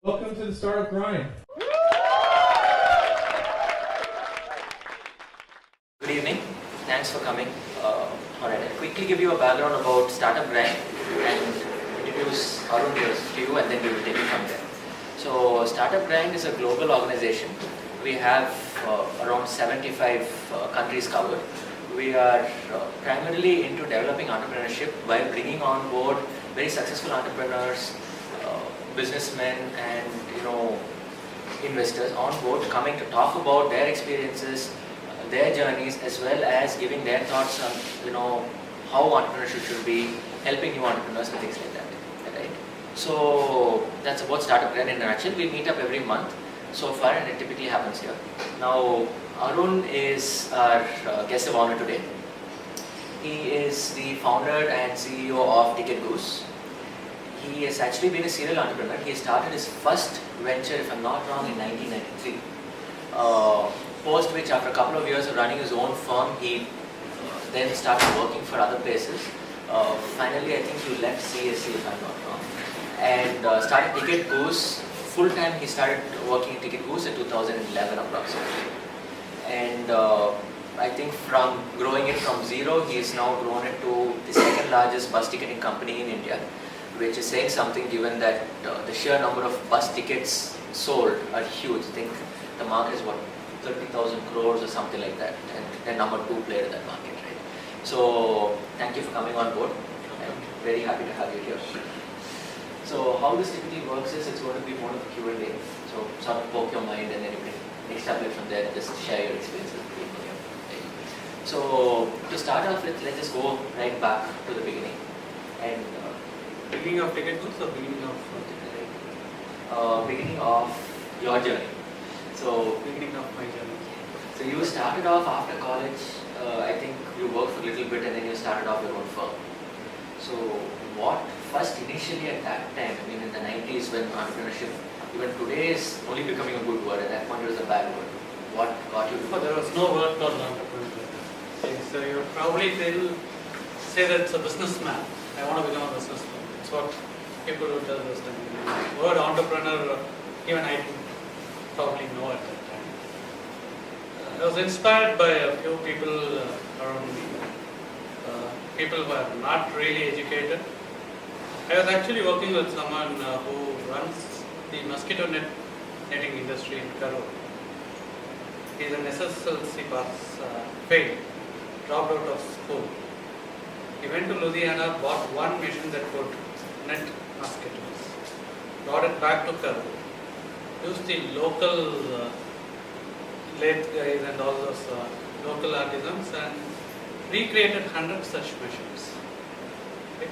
Welcome to the Startup Grind. Good evening. Thanks for coming. Alright, I'll quickly give you a background about Startup Grind and introduce Arun to you, and then we will take it from there. So, Startup Grind is a global organization. We have around 75 countries covered. We are primarily into developing entrepreneurship by bringing on board very successful entrepreneurs, businessmen, and investors on board, coming to talk about their experiences, their journeys, as well as giving their thoughts on how entrepreneurship should be, helping new entrepreneurs and things like that. Right? So that's about Startup Grind in a nutshell. We meet up every month so far, and it typically happens here. Now Arun is our guest of honor today. He is the founder and CEO of Ticket Goose. He has actually been a serial entrepreneur. He started his first venture, if I'm not wrong, in 1993. Post which, after a couple of years of running his own firm, he then started working for other places. Finally, I think he left CSC, if I'm not wrong, and started Ticket Goose. Full time, he started working at Ticket Goose in 2011 approximately. And I think from growing it from zero, he has now grown it to the second largest bus ticketing company in India, which is saying something given that the sheer number of bus tickets sold are huge. I think the market is 30,000 crores or something like that, and they're number 2 player in that market, right? So thank you for coming on board. I'm very happy to have you here. So how this typically works is it's going to be more of a Q&A. So sort of poke your mind, and then you can extrapolate from there and just share your experiences with people here. Right? So to start off with, let's just go right back to the beginning. And beginning of Ticket Goose or beginning of beginning of your journey. So beginning of my journey. So you started off after college. I think you worked for a little bit, and then you started off your own firm. So what first initially at that time, I mean in the 90s, when entrepreneurship, even today, is only becoming a good word, at that point it was a bad word. What got you to There was no word called entrepreneur. Okay, so you probably say that it's a businessman. I want to become a businessman. It's what people would tell us. The word entrepreneur, even I didn't probably know at that time. I was inspired by a few people around me. People who are not really educated. I was actually working with someone who runs the mosquito netting industry in Karur. He's an SSLC pass, failed, dropped out of school. He went to Ludhiana, bought one machine that could net mosquitoes, brought it back to Karur, used the local lathe guys and all those local artisans, and recreated 100 such machines. Okay?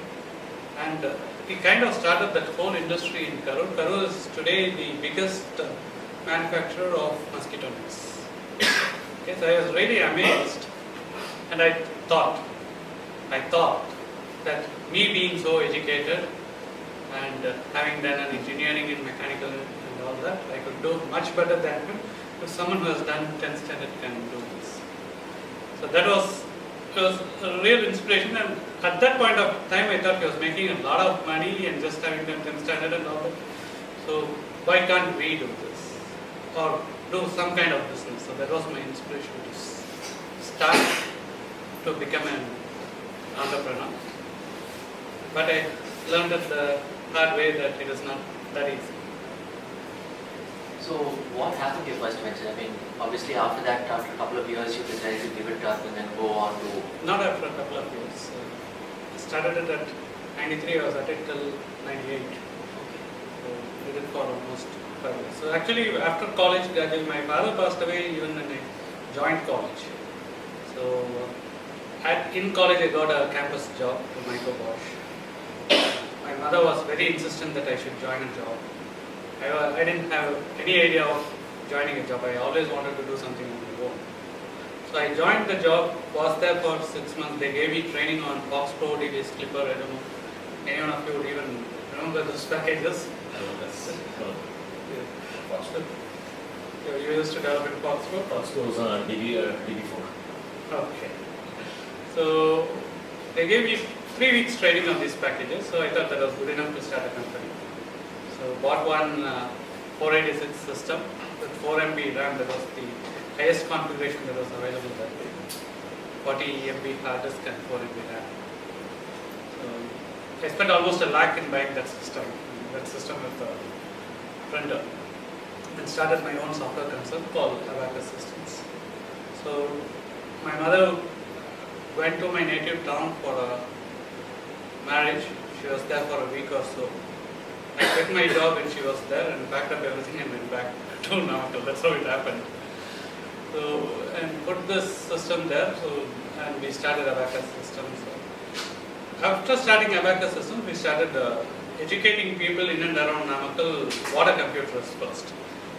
And he kind of started that whole industry in Karur. Karur is today the biggest manufacturer of mosquito nets. Okay, so I was really amazed, and I thought that me being so educated and having done an engineering in mechanical and all that, I could do much better than him. If someone who has done 10th standard can do this. So that was a real inspiration, and at that point of time I thought he was making a lot of money and just having done 10th standard and all that. So why can't we do this? Or do some kind of business? So that was my inspiration to start to become an entrepreneur. But I learned it the hard way that it is not that easy. So what happened to your first venture? I mean, obviously after that, after a couple of years, you decided to give it up and then go on to... Not after a couple of years. I started it at 93, I was at it till 98. So I did it for almost 5 years. So actually after college, my father passed away even when I joined college. So in college I got a campus job to Michael Bosch. My mother was very insistent that I should join a job. I didn't have any idea of joining a job. I always wanted to do something on my own. So I joined the job, was there for 6 months. They gave me training on Fox Pro, DBS Clipper. I don't know, anyone of you would even remember those packages? Fox Pro. You used to develop in Fox Pro? Fox Pro was on DB4. Okay. So they gave me 3 weeks training on these packages, so I thought that was good enough to start a company. So bought one 486 system with 4 MB RAM. That was the highest configuration that was available that day. 40 MB hard disk and 4 MB RAM. So I spent almost $1 lakh in buying that system with the printer, and started my own software concern called Abacus Systems. So my mother went to my native town for a marriage. She was there for a week or so. I quit my job when she was there and packed up everything and went back to Namakkal. That's how it happened. So, and put this system there, and we started Abacus Systems. After starting Abacus Systems, we started educating people in and around Namakkal what a computer is first.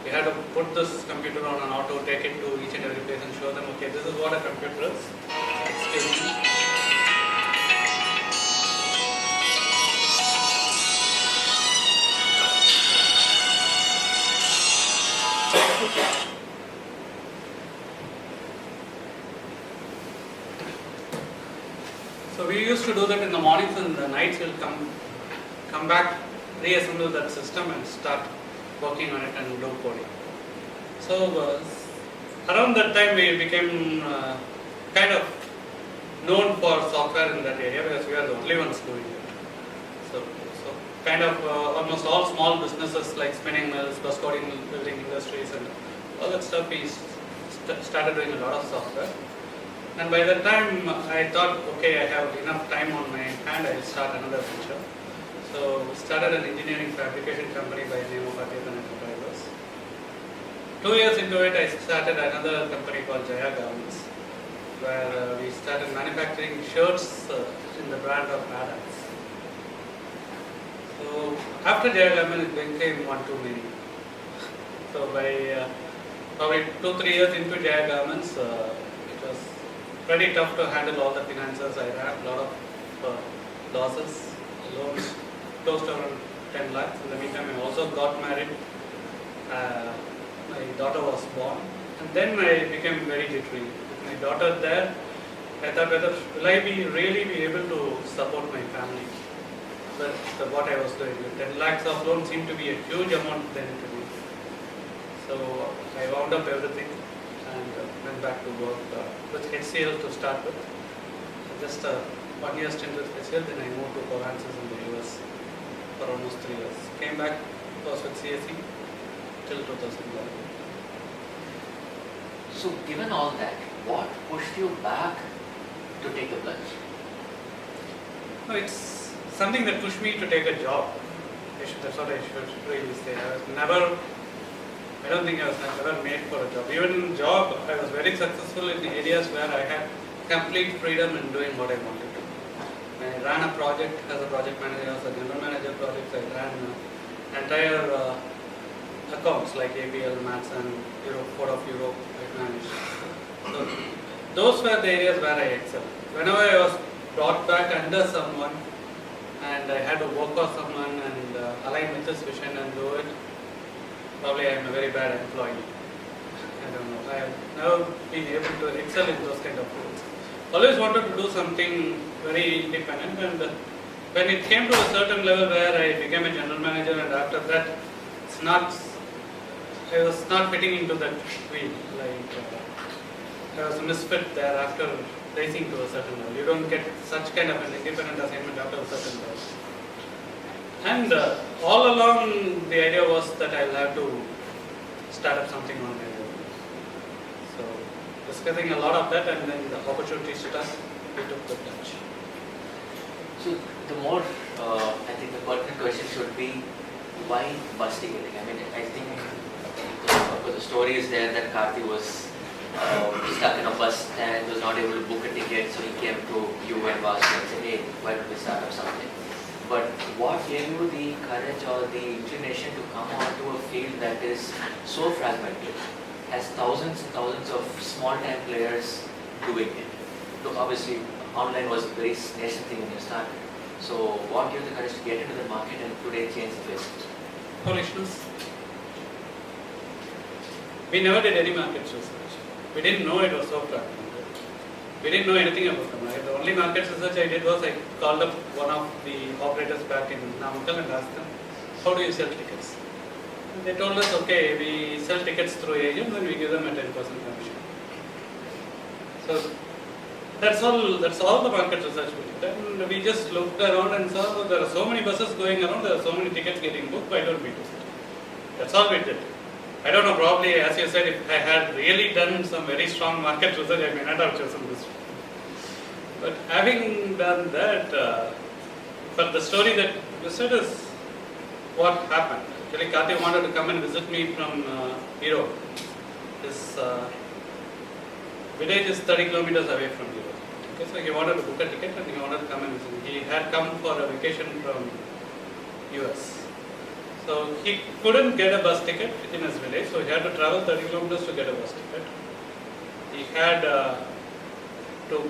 We had to put this computer on an auto, take it to each and every place and show them, okay, this is what a computer is. Excuse me. So we used to do that in the mornings, and the nights we'll come back, reassemble that system and start working on it and do coding. So around that time we became kind of known for software in that area, because we are the only ones doing it. So kind of almost all small businesses like spinning mills, bus coding, building industries and all that stuff, we started doing a lot of software. And by that time I thought, okay, I have enough time on my hand, I'll start another venture. So started an engineering fabrication company by the name of Adityan Enterprises. 2 years into it, I started another company called Jaya Garments, where we started manufacturing shirts in the brand of Adams. So after Jaya Garments, it became one too many. So by probably 2-3 years into Jaya Garments, it was pretty tough to handle all the finances. I had a lot of losses, loans, close to around 10 lakhs. In the meantime, I also got married. My daughter was born, and then I became very jittery. With my daughter there, I thought, whether will I really be able to support my family? But what I was doing, 10 lakhs of loan seemed to be a huge amount then to me. So I wound up everything and went back to work with HCL to start with. Just 1 year stint with HCL, then I moved to Covances in the US for almost 3 years. Came back, was with CSE till 2011. So given all that, what pushed you back to take the plunge? No, it's something that pushed me to take a job. That's what I should really say. I don't think I was ever made for a job. Even in job, I was very successful in the areas where I had complete freedom in doing what I wanted to. When I ran a project as a project manager, as a general manager projects, I ran entire accounts like APL, Maths and Europe, Ford of Europe, I managed. So those were the areas where I excelled. Whenever I was brought back under someone and I had to work for someone and align with his vision and do it, probably I am a very bad employee. I don't know. I have never been able to excel in those kind of roles. Always wanted to do something very independent, and when it came to a certain level where I became a general manager, and after that, I was not fitting into that wheel. I was a misfit there after rising to a certain level. You don't get such kind of an independent assignment after a certain level. And all along, the idea was that I'll have to start up something on my own. So, discussing a lot of that, and then the opportunity struck, we took the plunge. So the more, I think the pertinent question should be, why bus ticketing? I mean, I think the story is there that Karthi was stuck in a bus stand, was not able to book a ticket, so he came to you and Vasu and said, hey, why don't we start up something? But what gave you the courage or the inclination to come onto a field that is so fragmented, has thousands and thousands of small-time players doing it? Look, obviously, online was a very nascent thing when you started. So what gave you the courage to get into the market and today change the face? Foolishness. We never did any market research. We didn't know it was so fragmented. We didn't know anything about the market. The only market research I did was I called up one of the operators back in Namakkal and asked them, how do you sell tickets? And they told us, okay, we sell tickets through agents and we give them a 10% commission. So that's all the market research we did. And we just looked around and saw that there are so many buses going around, there are so many tickets getting booked, why don't we do it? That's all we did. I don't know, probably as you said, if I had really done some very strong market research, I may not have chosen this. But having done that, but the story that you said is what happened. Actually, Karthi wanted to come and visit me from Europe. His village is 30 kilometers away from Europe. Okay, so he wanted to book a ticket and he wanted to come and visit me. He had come for a vacation from US. So he couldn't get a bus ticket in his village, so he had to travel 30 kilometers to get a bus ticket. He had to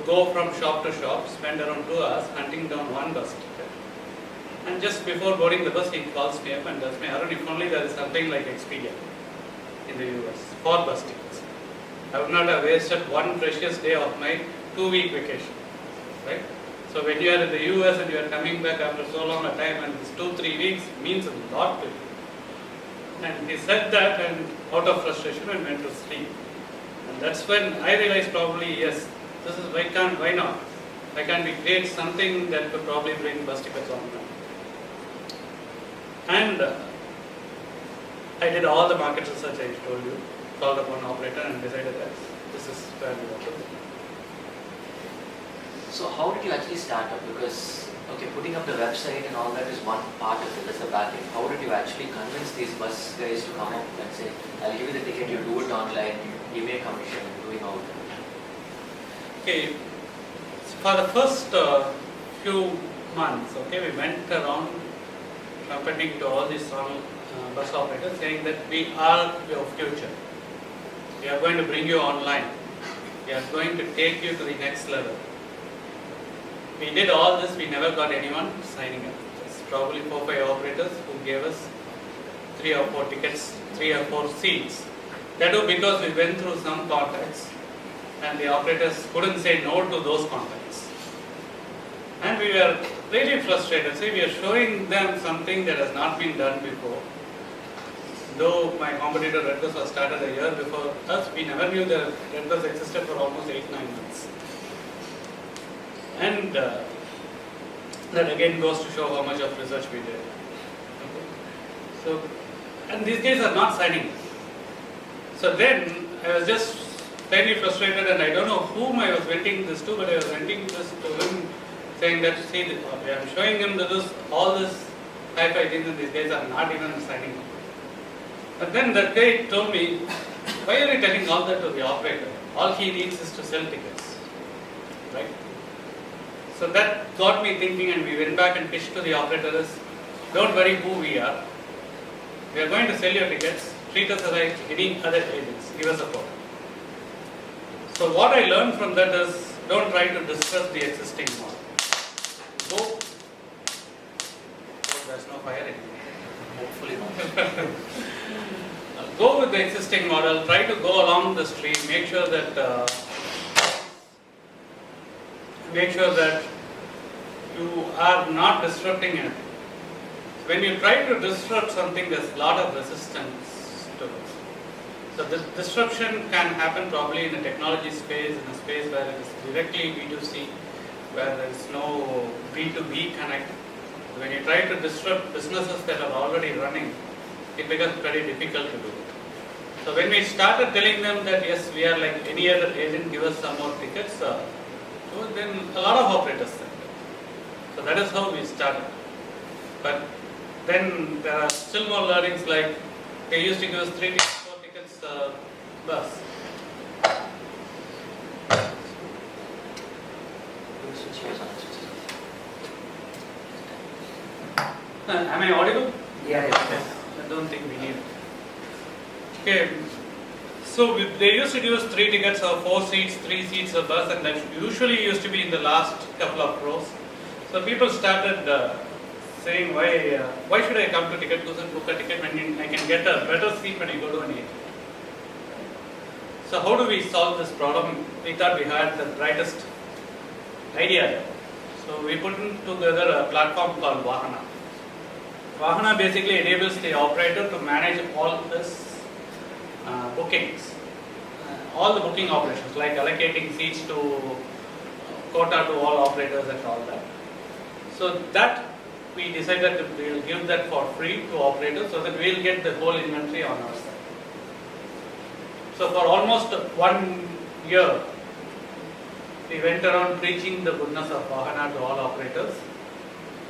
go from shop to shop, spend around 2 hours hunting down one bus ticket. And just before boarding the bus, he calls me up and tells me, Arun, if only there is something like Expedia in the US for bus tickets, I would not have wasted one precious day of my 2-week vacation, right? So when you are in the US and you are coming back after so long a time, and this 2-3 weeks means a lot to you. And he said that, and out of frustration I went to sleep. And that's when I realized probably, yes, this is why not? Why can't we create something that could probably bring bus tickets online? And I did all the market research I told you, called up one operator and decided that this is where we want to go. So how did you actually start up? Because, okay, putting up the website and all that is one part of it, that's the back end. How did you actually convince these bus guys to come up and say, I'll give you the ticket, you do it online, give me a commission, doing all that? Okay, for the first few months, okay, we went around trumpeting to all these strong bus operators saying that we are your future. We are going to bring you online. We are going to take you to the next level. We did all this, we never got anyone signing up. It's probably 4-5 operators who gave us 3 or 4 tickets, 3 or 4 seats. That was because we went through some contacts and the operators couldn't say no to those contacts. And we were really frustrated. See, we are showing them something that has not been done before. Though my competitor Red Bus was started a year before us, we never knew that Red Bus existed for almost 8-9 months. And that again goes to show how much of research we did. Okay. So, and these guys are not signing. So then I was just very frustrated, and I don't know whom I was venting this to, but I was venting this to him, saying that, see, I am showing him this, all this hi-fi things, and these guys are not even signing up. But then that guy told me, why are you telling all that to the operator? All he needs is to sell tickets, right? So that got me thinking, and we went back and pitched to the operators, don't worry who we are. We are going to sell your tickets, treat us like any other agents, give us a call. So what I learned from that is, don't try to disrupt the existing model. Go, there's no fire anymore. Hopefully not. Go with the existing model, try to go along the stream, make sure that you are not disrupting anything. When you try to disrupt something, there's a lot of resistance to it. So this disruption can happen probably in a technology space, in a space where it is directly B2C, where there is no B2B connect. When you try to disrupt businesses that are already running, it becomes very difficult to do it. So when we started telling them that yes, we are like any other agent, give us some more tickets, so then a lot of operators said. So that is how we started. But then there are still more learnings, like they used to give us 3 tickets, 4 tickets bus. Am I audible? Yeah. I don't think we need it. Okay, so they used to give us 3 tickets or 4 seats, 3 seats of bus, and that usually used to be in the last couple of rows. So people started saying, why should I come to Ticket Guru and book a ticket when I can get a better seat when I go to an agent? So how do we solve this problem? We thought we had the brightest idea. So we put together a platform called Vahana. Vahana basically enables the operator to manage all his bookings, all the booking operations like allocating seats to quota to all operators and all that. So that we decided that we will give that for free to operators so that we will get the whole inventory on our side. So for almost 1 year, we went around preaching the goodness of Vahana to all operators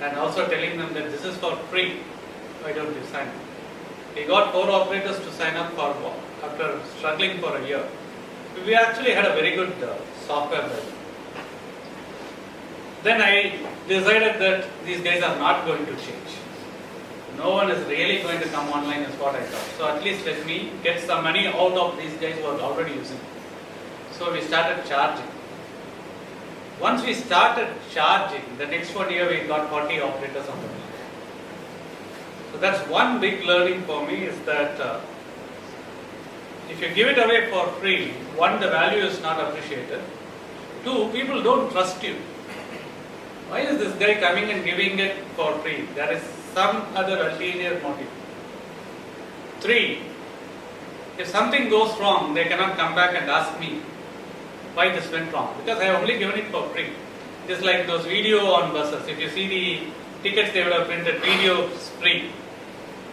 and also telling them that this is for free, why don't you sign up? We got 4 operators to sign up for after struggling for a year. We actually had a very good software version. Then I decided that these guys are not going to change. No one is really going to come online is what I thought. So at least let me get some money out of these guys who are already using it. So we started charging. Once we started charging, the next 1 year we got 40 operators on the market. So that's one big learning for me is that if you give it away for free, one, the value is not appreciated. 2, people don't trust you. Why is this guy coming and giving it for free? There is some other ulterior motive. 3, if something goes wrong, they cannot come back and ask me why this went wrong, because I have only given it for free. Just like those video on buses. If you see the tickets, they would have printed video free,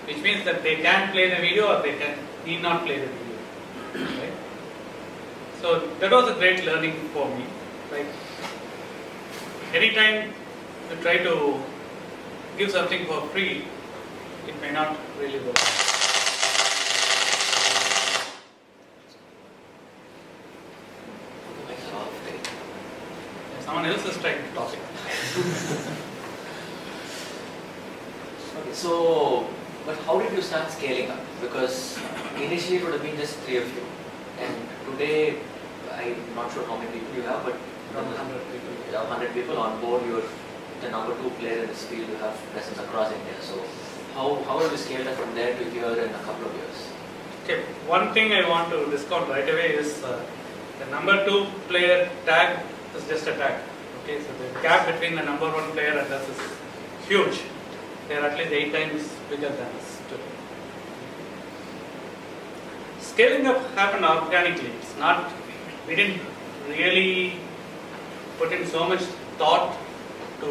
which means that they can play the video or they need not play the video. Right? So that was a great learning for me. Like anytime you try to give something for free, it may not really work. Someone else is trying to talk it. Okay, so, but how did you start scaling up? Because initially it would have been just 3 of you, and today I'm not sure how many people you have, but Around 100 people. you have 100 people on board. You're the number 2 player in this field. You have presence across India. So, how have you scaled up from there to here in a couple of years? Okay, one thing I want to discount right away is the number 2 player tag is just a tag. Okay, so the gap between the number 1 player and us is huge. They are at least 8 times bigger than us today. Scaling up happened organically. It's not, we didn't really put in so much thought to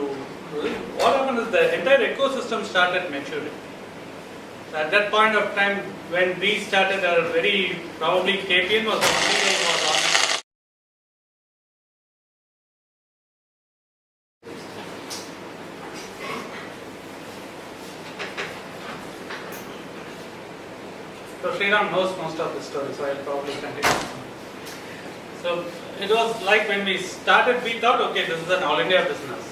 what happened is the entire ecosystem started maturing. So at that point of time, when we started, our very probably KPN was the only guy who was on. So Sriram knows most of the story, so I'll probably continue. So it was like when we started, we thought, okay, this is an all India business.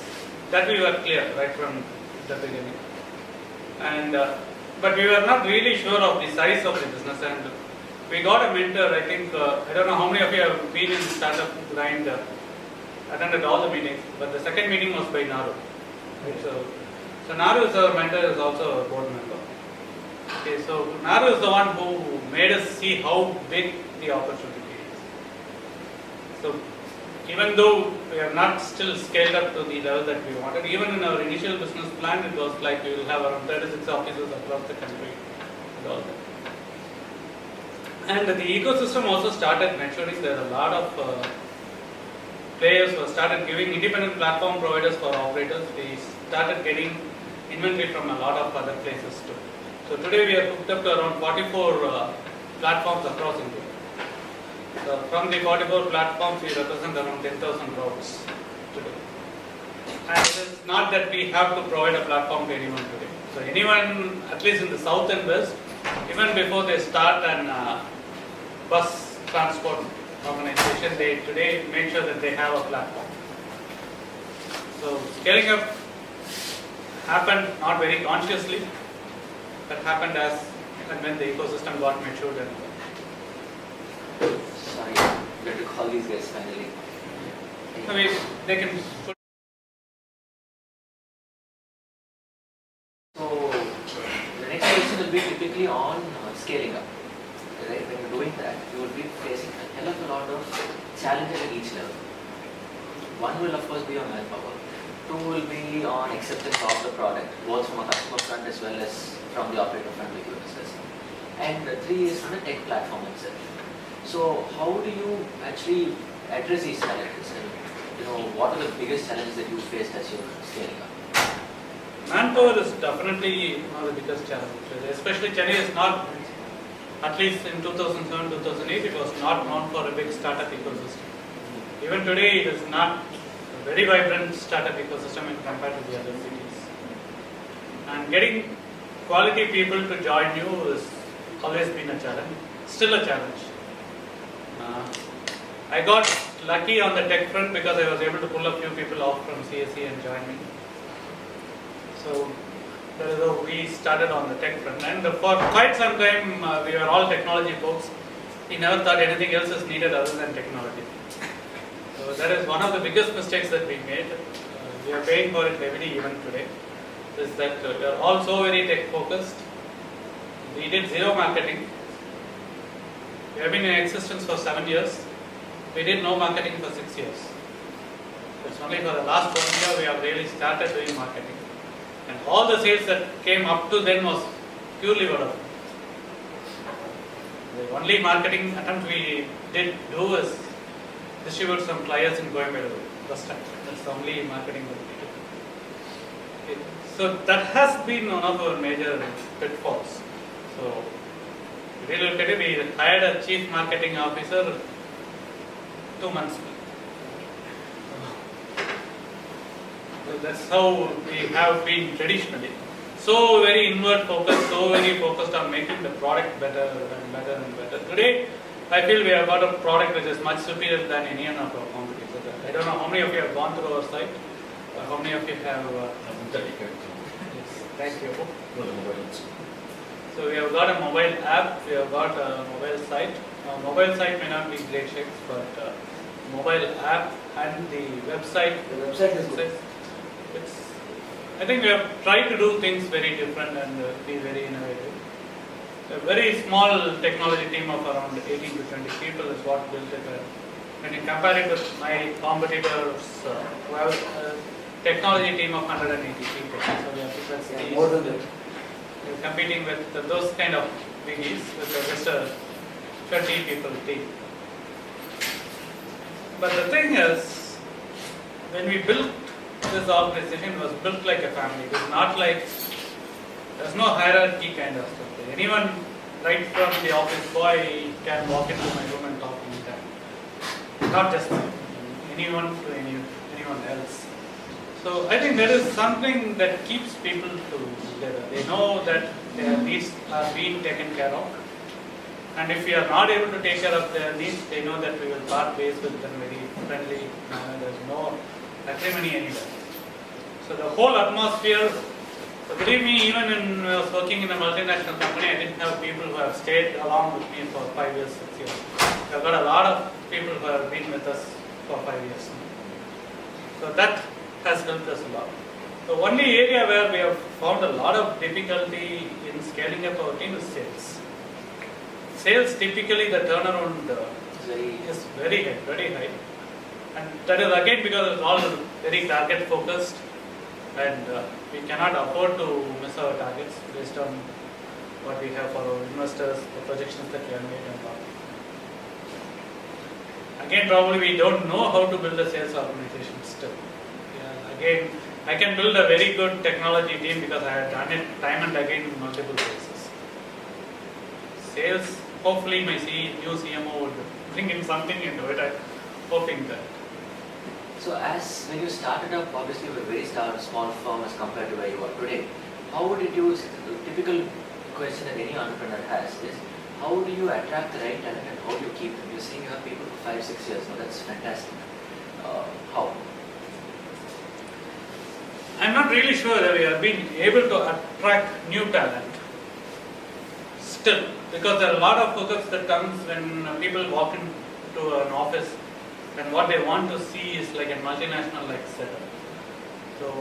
That we were clear right from the beginning. And but we were not really sure of the size of the business, and we got a mentor. I think I don't know how many of you have been in startup grind, attended all the meetings, but the second meeting was by Naru. Right? So Naru is our mentor, is also a board member. Okay, so Naru is the one who made us see how big the opportunity is. So even though we have not still scaled up to the level that we wanted, even in our initial business plan, it was like we will have around 36 offices across the country and all that. And the ecosystem also started maturing. There are a lot of players who started giving independent platform providers for operators. We started getting inventory from a lot of other places too. So today we are hooked up to around 44 platforms across India. So from the 44 platforms, we represent around 10,000 routes today. And it is not that we have to provide a platform to anyone today. So anyone, at least in the south and west, even before they start an bus transport organization, they today make sure that they have a platform. So scaling up happened not very consciously, but happened as and when the ecosystem got matured. And Sorry, we have to call these guys finally. I mean, they can put. So, the next question will be typically on scaling up. Right? When you're doing that, you will be facing a hell of a lot of challenges at each level. One will, of course, be on manpower. Two will be on acceptance of the product, both from a customer front as well as from the operator front with your business. And three is from the tech platform itself. So how do you actually address these challenges? And what are the biggest challenges that you faced as you're scaling up? Manpower is definitely one of the biggest challenges. Especially Chennai is not, at least in 2007, 2008, it was not known for a big startup ecosystem. Even today, it is not a very vibrant startup ecosystem in compared to the other cities. And getting quality people to join you has always been a challenge, still a challenge. I got lucky on the tech front because I was able to pull a few people off from CSE and join me. So that is how we started on the tech front. And for quite some time, we were all technology folks. We never thought anything else is needed other than technology. So that is one of the biggest mistakes that we made. We are paying for it heavily even today. Is that we are all so very tech focused. We did zero marketing. We have been in existence for 7 years. We did no marketing for 6 years. It's only for the last 1 year we have really started doing marketing. And all the sales that came up to then was purely word of mouth. The only marketing attempt we did do was distribute some flyers in Coimbatore first time. That's the only marketing that we did. Okay. So that has been one of our major pitfalls. So if you look at it, we hired a chief marketing officer 2 months ago. So that's how we have been traditionally. So very inward focused, so very focused on making the product better and better and better. Today, I feel we have got a product which is much superior than any of our competitors. I don't know how many of you have gone through our site, or how many of you have. Yes, thank you. So we have got a mobile app, we have got a mobile site. Mobile site may not be great shape, but mobile app and the website. The website is good. I think we have tried to do things very different and be very innovative. A very small technology team of around 18 to 20 people is what built it. When you compare it with my competitors who have a technology team of 180 people. So More than that. We're competing with those kind of biggies with just a 20 people team. But the thing is, when we built this organization, it was built like a family. It was not like, there's no hierarchy kind of stuff. Anyone, right from the office boy, can walk into my room and talk anytime. Not just me, anyone to anyone else. So I think there is something that keeps people together. They know that their needs are being taken care of. And if we are not able to take care of their needs, they know that we will part ways with them very friendly manner. There's no acrimony anywhere. So the whole atmosphere, believe me, even when I was working in a multinational company, I didn't have people who have stayed along with me for 5 years, 6 years. I've got a lot of people who have been with us for 5 years now. So that has helped us a lot. The only area where we have found a lot of difficulty in scaling up our team is sales. Sales, typically the turnaround is very high. And that is again because it's all very target focused, and we cannot afford to miss our targets based on what we have for our investors, the projections that we have made and all. Again, probably we don't know how to build a sales organization still. Yeah, again, I can build a very good technology team because I have done it time and again in multiple places. Sales, hopefully my new CMO would bring in something into it. I'm hoping that. So as when you started up, obviously you were a very small firm as compared to where you are today. How did you, the typical question that any entrepreneur has is, how do you attract the right talent and how do you keep them? You're saying you have people for 5-6 years now, that's fantastic. How? I'm not really sure that we have been able to attract new talent still, because there are a lot of focus that comes when people walk into an office and what they want to see is like a multinational like setup. So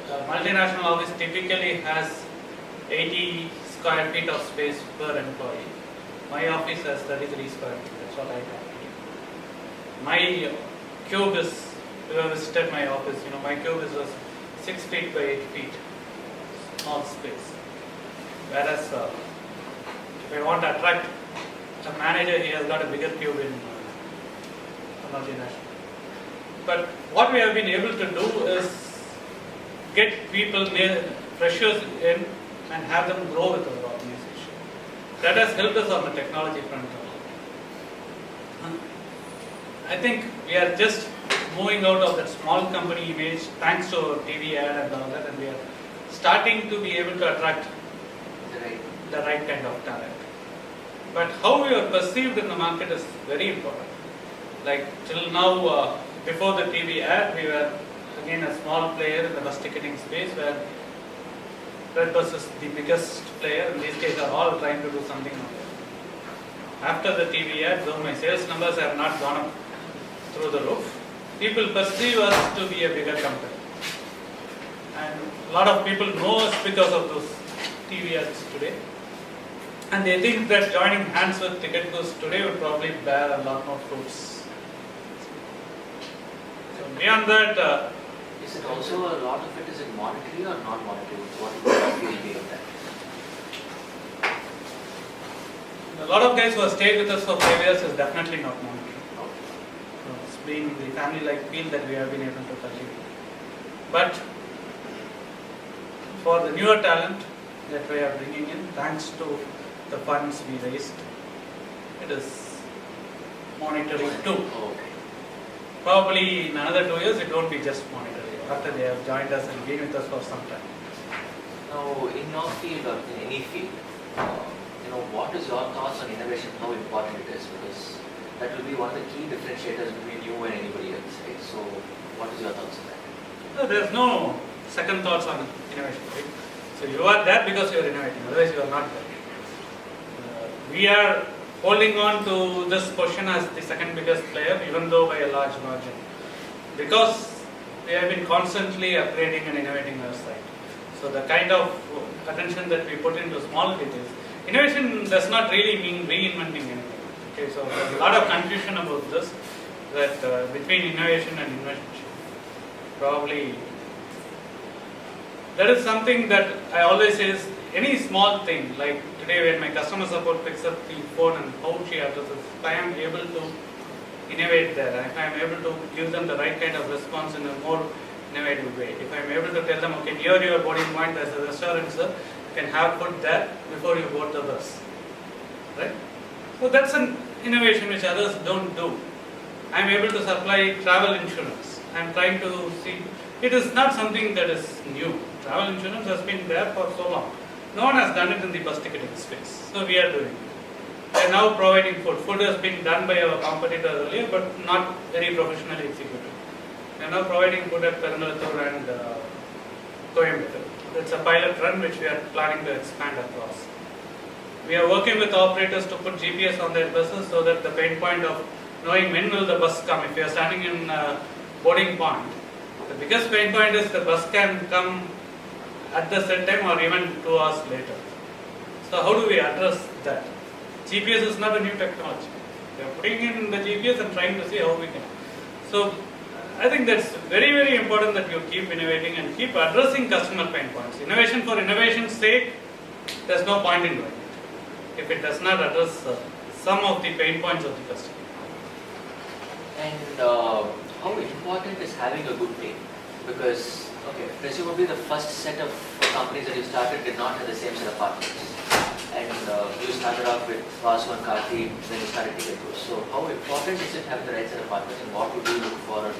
a multinational office typically has 80 square feet of space per employee. My office has 33 square feet, that's what I have. My cube is, if you have visited my office, my cube is 6 feet by 8 feet, small space. Whereas if I want to attract a manager, he has got a bigger cube in multinational. But what we have been able to do is get people freshers in and have them grow with our organization. That has helped us on the technology front. I think we are just moving out of that small company image thanks to our TV ad and all that, and we are starting to be able to attract the right kind of talent. But how we are perceived in the market is very important. Like till now, before the TV ad, we were again a small player in the bus ticketing space where Redbus is the biggest player, and these guys are all trying to do something on it. After the TV ad, though my sales numbers have not gone up through the roof, people perceive us to be a bigger company. And a lot of people know us because of those TV ads today. And they think that joining hands with TicketGoose today would probably bear a lot more fruits. So beyond that, is it also a lot of it, is it monetary or non-monetary? What do you feel beyond that? a lot of guys who have stayed with us for 5 years is definitely not monetary. It's been the family-like feel that we have been able to cultivate. But for the newer talent that we are bringing in, thanks to the funds we raised, it is monetary too. Okay. Probably in another 2 years, it won't be just monetary after they have joined us and been with us for some time. Now, in your field or in any field, what is your thoughts on innovation, how important it is? Because that will be one of the key differentiators between you and anybody else, right? So, what is your thoughts on that? No, there's no second thoughts on innovation, right? So you are there because you are innovating, otherwise you are not there. We are holding on to this position as the second biggest player, even though by a large margin, because we have been constantly upgrading and innovating our site. So the kind of attention that we put into small details, innovation does not really mean reinventing anything. Okay, so there's a lot of confusion about this, that between innovation and invention. Probably that is something that I always say is any small thing, like today when my customer support picks up the phone and how she addresses, if I am able to innovate there, if I am able to give them the right kind of response in a more innovative way, if I am able to tell them, okay, near your boarding point there's a restaurant, sir, you can have food there before you board the bus, right? So that's an innovation which others don't do. I am able to supply travel insurance. I am trying to see, it is not something that is new. Travel insurance has been there for so long. No one has done it in the bus ticketing space. So we are doing it. We are now providing food. Food has been done by our competitors earlier, but not very professionally executed. We are now providing food at Perunalathur and Coimbatore. It's a pilot run which we are planning to expand across. We are working with operators to put GPS on their buses so that the pain point of knowing when will the bus come. If you are standing in a boarding point, the biggest pain point is the bus can come at the set time or even 2 hours later. So how do we address that? GPS is not a new technology. We are putting in the GPS and trying to see how we can. So I think that's very, very important that you keep innovating and keep addressing customer pain points. Innovation for innovation's sake, there's no point in doing it if it does not address some of the pain points of the customer. And how important is having a good team? Because, okay, presumably the first set of companies that you started did not have the same set of partners. And you started off with Vasu and Karthi, then you started TicketGoose. So how important is it having the right set of partners, and what would you look for,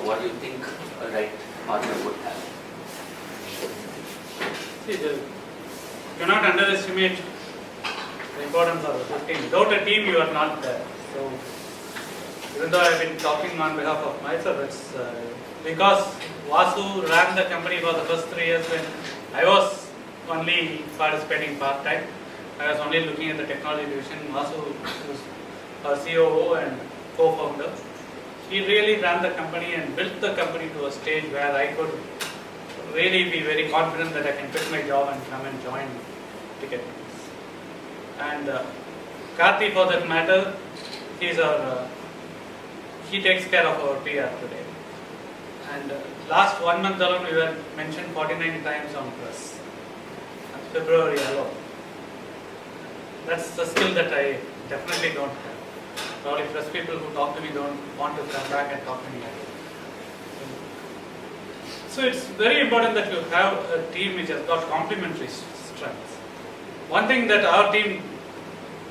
what do you think a right partner would have? See, you cannot underestimate the importance of a good team. Without a team, you are not there. So even though I have been talking on behalf of myself, it's because Vasu ran the company for the first 3 years when I was only participating part-time. I was only looking at the technology division. Vasu was our COO and co-founder. He really ran the company and built the company to a stage where I could really be very confident that I can quit my job and come and join TicketGoose. And Karthi, for that matter, he takes care of our PR today. And last 1 month alone, we were mentioned 49 times on press. February alone. That's the skill that I definitely don't have. Probably press people who talk to me don't want to come back and talk to me again. So it's very important that you have a team which has got complementary strengths. One thing that our team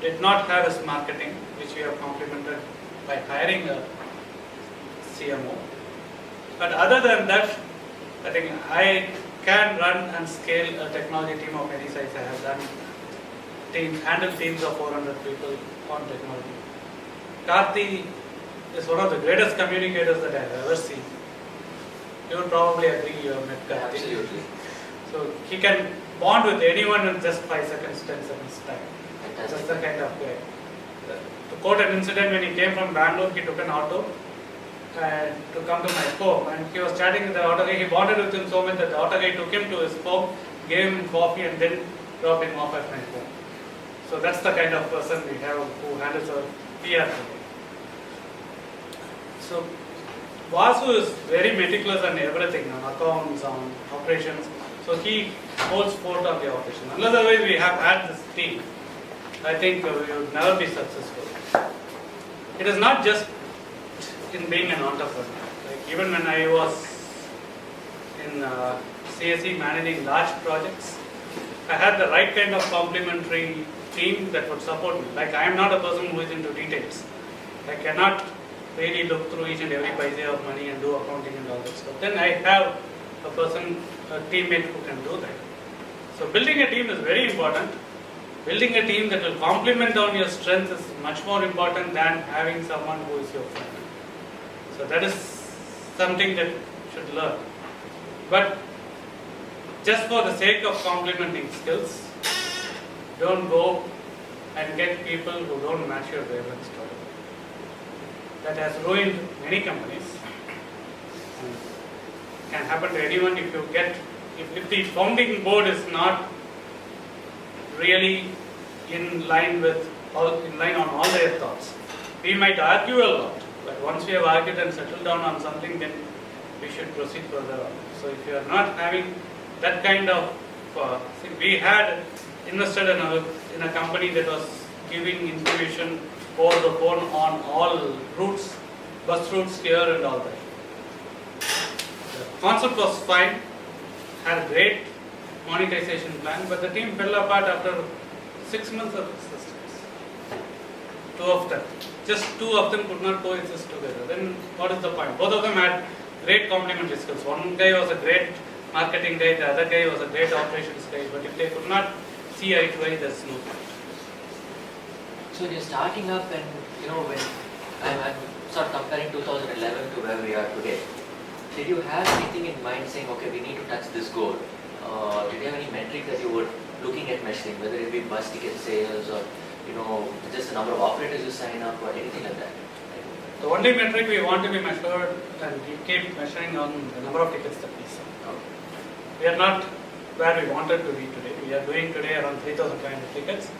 did not have is marketing, which we have complemented by hiring a CMO. But other than that, I think I can run and scale a technology team of any size. I have done handled teams of 400 people on technology. Karthi is one of the greatest communicators that I have ever seen. You will probably agree, you have met Karthi. Absolutely. So he can bond with anyone in just 5 seconds, 10 seconds time. That's Fantastic. the kind of guy. To quote an incident, when he came from Bangalore, he took an auto and to come to my home, and he was chatting with the auto guy. He bonded with him so much that the auto guy took him to his home, gave him coffee, and then dropped him off at my home. So that's the kind of person we have who handles our PR today. So Vasu is very meticulous on everything, on accounts, on operations. So he holds fort on the operation. Otherwise, we have had this team. I think we would never be successful. It is not just in being an entrepreneur. Like even when I was in CSE managing large projects, I had the right kind of complementary team that would support me. Like I am not a person who is into details. I cannot really look through each and every paise of money and do accounting and all that stuff. Then I have a person, a teammate who can do that. So building a team is very important. Building a team that will complement on your strengths is much more important than having someone who is your friend. So that is something that you should learn. But just for the sake of complementing skills, don't go and get people who don't match your wavelength story. That has ruined many companies. It can happen to anyone if you get, if the founding board is not really in line on all their thoughts. We might argue a lot, but once we have argued and settled down on something, then we should proceed further on. So if you are not having that kind of, we had invested in a company that was giving information over the phone on all routes, bus routes here and all that. The concept was fine, had a great monetization plan, but the team fell apart after 6 months of existence. Just two of them could not coexist together. Then what is the point? Both of them had great complementary skills. One guy was a great marketing guy, the other guy was a great operations guy, but if they could not see eye to eye, there's no point. So when you're starting up and, when I'm sort of comparing 2011 to where we are today, did you have anything in mind saying, okay, we need to touch this goal? Did you have any metric that you were looking at measuring, whether it be bus ticket sales or, just the number of operators you sign up or anything like that? The only metric we want to be measured, and we keep measuring on the number of tickets that we sell. Okay. We are not where we wanted to be today. We are doing today around 3,500 tickets.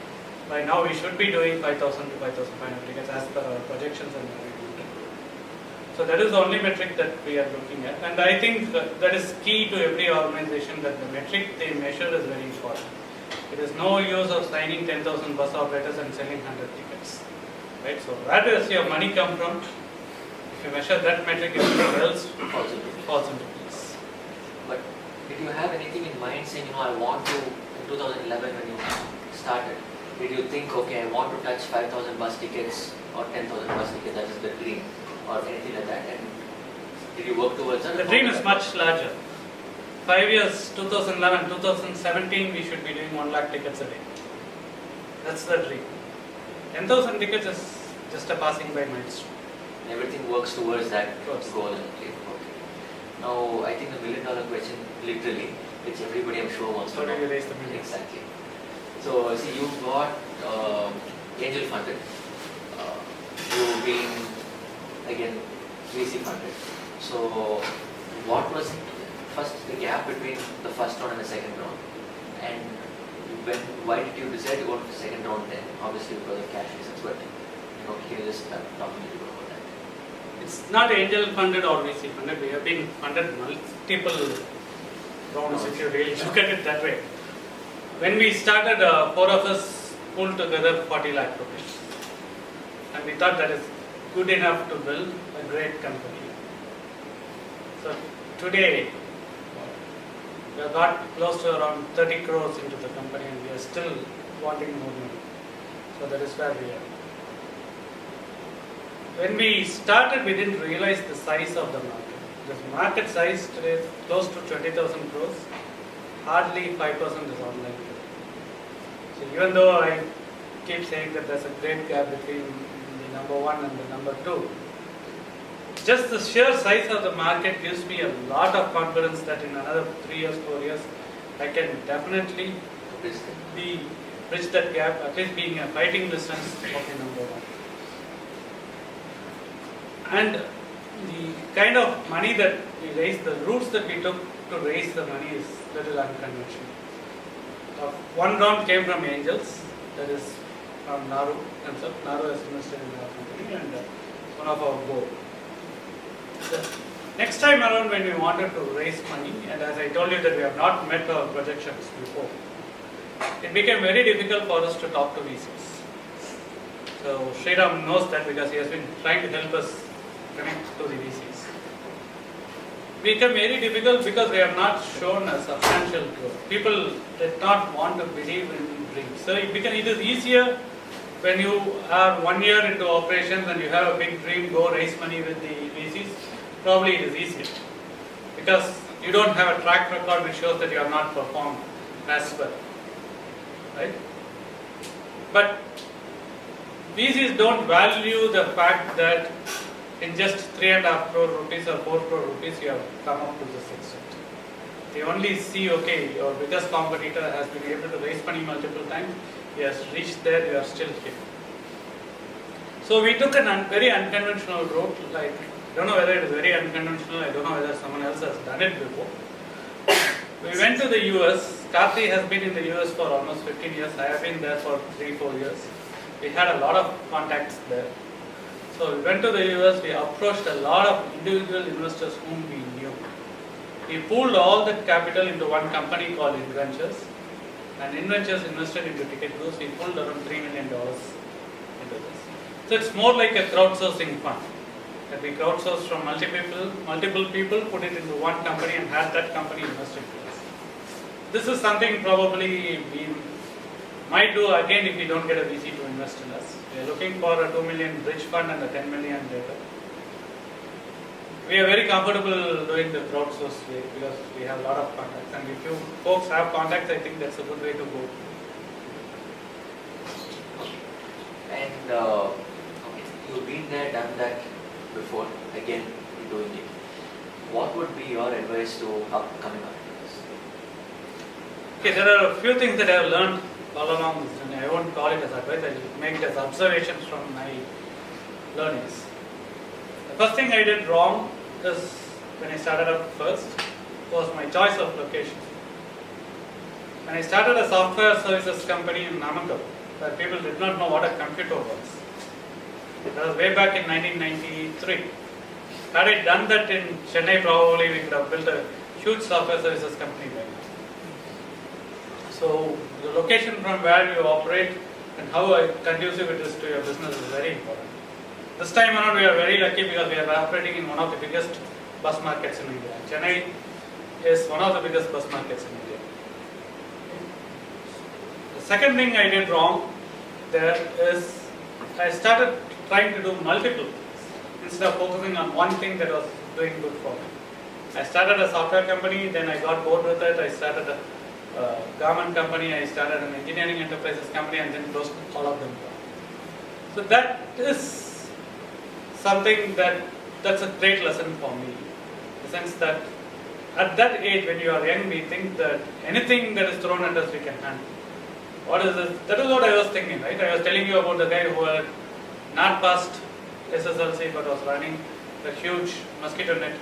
By now we should be doing 5,000 to 5,500 tickets as per our projections and where we wanted to do. So that is the only metric that we are looking at. And I think that is key to every organization, that the metric they measure is very important. It is no use of signing 10,000 bus operators and selling 100 tickets. Right? So where does your money come from? If you measure that metric, everything else falls into place. But did you have anything in mind saying, I want to, in 2011 when you started, did you think, okay, I want to touch 5,000 bus tickets or 10,000 bus tickets, that is the dream, or anything like that? And did you work towards that? The dream is much larger. 5 years, 2011, 2017, we should be doing 1 lakh tickets a day. That's the dream. 10,000 tickets is just a passing by milestone. Everything works towards that Towards goal. Okay. Now, I think the $1 million question, literally, which everybody I'm sure wants to How know. do you raise the money? Exactly. So, see, you got angel funded. You've been, again, VC funded. So, what was first the gap between the first round and the second round? And why did you decide to go to the second round then? Obviously because of cash reasons, but can you just talk a little bit about that? It's not angel funded or VC funded. We have been funded multiple rounds if you really look at it that way. When we started, four of us pulled together 40 lakh rupees. And we thought that is good enough to build a great company. So today, we have got close to around 30 crores into the company and we are still wanting more money. So that is where we are. When we started, we didn't realize the size of the market. The market size today is close to 20,000 crores. Hardly 5% is online. So even though I keep saying that there's a great gap between the number one and the number two, just the sheer size of the market gives me a lot of confidence that in another 3 years, 4 years, I can definitely bridge that gap, at least being a fighting distance of the number one. And the kind of money that we raised, the routes that we took to raise the money is little unconventional. One round came from angels, that is from Naru himself. Naru has invested in our company and one of our board. The next time around when we wanted to raise money, and as I told you that we have not met our projections before, it became very difficult for us to talk to VCs. So Sriram knows that because he has been trying to help us connect to the VCs. It became very difficult because we have not shown a substantial growth. People did not want to believe in dreams. So it is easier when you are 1 year into operations and you have a big dream, go raise money with the VCs. Probably it is easier because you don't have a track record which shows that you have not performed as well, right? But VCs don't value the fact that in just 3.5 crore rupees or 4 crore rupees you have come up to this extent. They only see, okay, your biggest competitor has been able to raise money multiple times, he has reached there, you are still here. So we took a very unconventional route, like, I don't know whether it is very unconventional, I don't know whether someone else has done it before. We went to the US, Karthi has been in the US for almost 15 years, I have been there for 3-4 years. We had a lot of contacts there. So we went to the US, we approached a lot of individual investors whom we knew. We pooled all that capital into one company called InVentures, and InVentures invested into Ticket Groups. We pulled around $3 million into this. So it's more like a crowdsourcing fund. That we crowdsourced from multiple people, put it into one company and had that company invested in us. This is something probably we might do again if we don't get a VC to invest in us. We are looking for a 2 million bridge fund and a 10 million later. We are very comfortable doing the crowdsource way because we have a lot of contacts, and if you folks have contacts, I think that's a good way to go. And okay, you've been there, done that before, again you're doing it. What would be your advice to upcoming entrepreneurs? Okay, there are a few things that I have learned all along this journey. I won't call it as advice, I will make it as observations from my learnings. The first thing I did wrong is when I started up first was my choice of location. When I started a software services company in Namakal, where people did not know what a computer was. That was way back in 1993. Had I done that in Chennai, probably we could have built a huge software services company right now. So the location from where you operate and how conducive it is to your business is very important. This time around we are very lucky because we are operating in one of the biggest bus markets in India. Chennai is one of the biggest bus markets in India. The second thing I did wrong there is I started trying to do multiple things instead of focusing on one thing that was doing good for me. I started a software company, then I got bored with it, I started a garment company, I started an engineering enterprises company, and then closed all of them. So that is something that's a great lesson for me. In the sense that at that age when you are young, we think that anything that is thrown at us we can handle. What is this? That is what I was thinking, right? I was telling you about the guy who had not passed SSLC but was running a huge mosquito net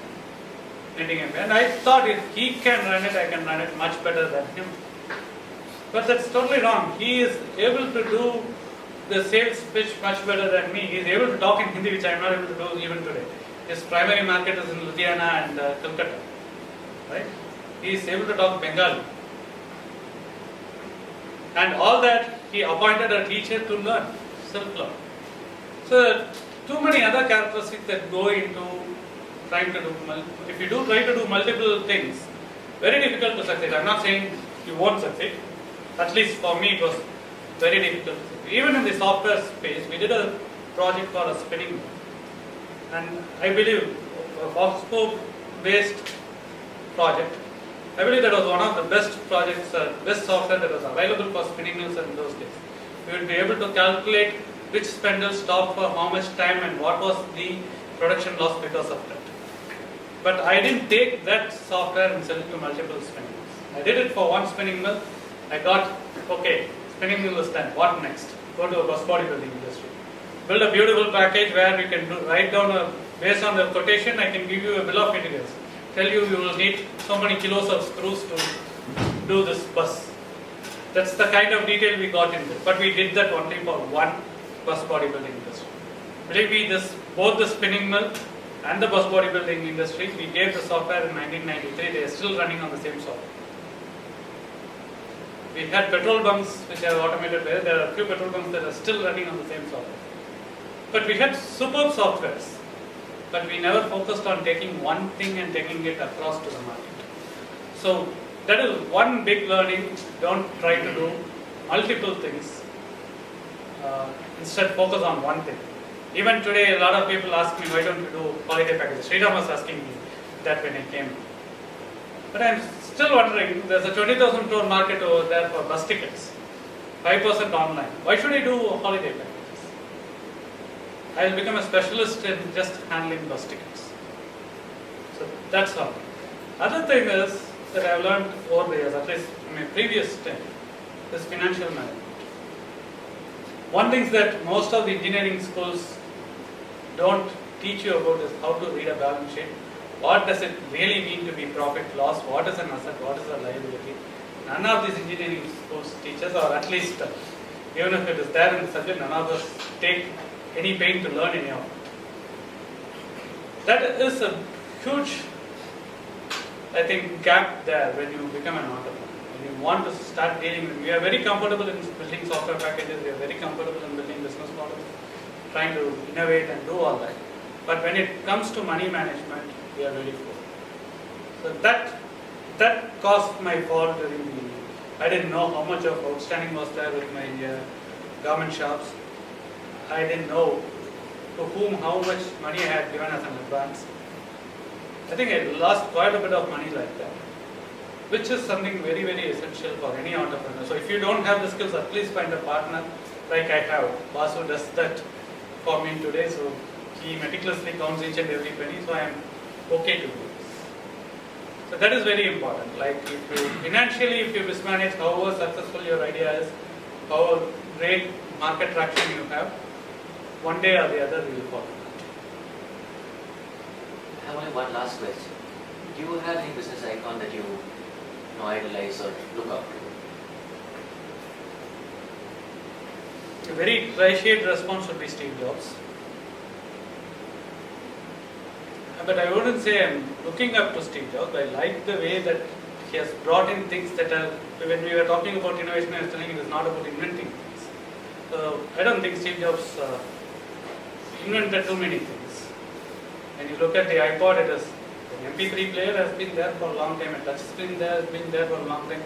netting empire. And I thought if he can run it, I can run it much better than him. But that's totally wrong. He is able to do the sales pitch much better than me. He is able to talk in Hindi, which I am not able to do even today. His primary market is in Ludhiana and Calcutta, right? He is able to talk Bengali. And all that, he appointed a teacher to learn, self-learn. So, too many other characteristics that go into trying to do, if you try to do multiple things, very difficult to succeed. I'm not saying you won't succeed. At least for me, it was very difficult. Even in the software space, we did a project for a spinning mill. And I believe a Foxco-based project, I believe that was one of the best projects, best software that was available for spinning mills in those days. We would be able to calculate which spindle stopped for how much time and what was the production loss because of that. But I didn't take that software and sell it to multiple spinning mills. I did it for one spinning mill. I got, okay, spinning mill is done. What next? Go to a bus bodybuilding industry. Build a beautiful package where we can write down based on the quotation, I can give you a bill of materials. Tell you will need so many kilos of screws to do this bus. That's the kind of detail we got into. But we did that only for one bus bodybuilding industry. Believe me, both the spinning mill and the bus bodybuilding industry, we gave the software in 1993. They are still running on the same software. We had petrol bunks which are automated. There are a few petrol bunks that are still running on the same software. But we had superb softwares. But we never focused on taking one thing and taking it across to the market. So that is one big learning. Don't try to do multiple things. Instead, focus on one thing. Even today, a lot of people ask me, why don't you do holiday packages? Sriram was asking me that when I came. But I'm still wondering, there's a 20,000 crore market over there for bus tickets, 5% online. Why should I do holiday packages? I'll become a specialist in just handling bus tickets. So that's how. Other thing is that I've learned over the years, at least in my previous stint, is financial management. One thing that most of the engineering schools don't teach you about is how to read a balance sheet. What does it really mean to be profit loss? What is an asset? What is a liability? None of these engineering schools teach us, or at least even if it is there in the subject, none of us take any pain to learn any of it. That is a huge, I think, gap there when you become an entrepreneur. When you want to start dealing with, we are very comfortable in building software packages, we are very comfortable in building business models, trying to innovate and do all that. But when it comes to money management, we are very poor. So that caused my fall during the, I didn't know how much of outstanding was there with my garment shops. I didn't know to whom how much money I had given as an advance. I think I lost quite a bit of money like that, which is something very, very essential for any entrepreneur. So if you don't have the skills, at least find a partner like I have. Vasu does that for me today, so he meticulously counts each and every penny, so I am okay to do this. So that is very important. Like if you mismanage, however successful your idea is, however great market traction you have, one day or the other you will fall. I have only one last question. Do you have any business icon that you idolize or look up to? A very cliched response would be Steve Jobs. But I wouldn't say I'm looking up to Steve Jobs. I like the way that he has brought in things that are, when we were talking about innovation, I was telling you it is not about inventing things. So I don't think Steve Jobs invented too many things. When you look at the iPod, it is an MP3 player has been there for a long time, a touch screen there has been there for a long time.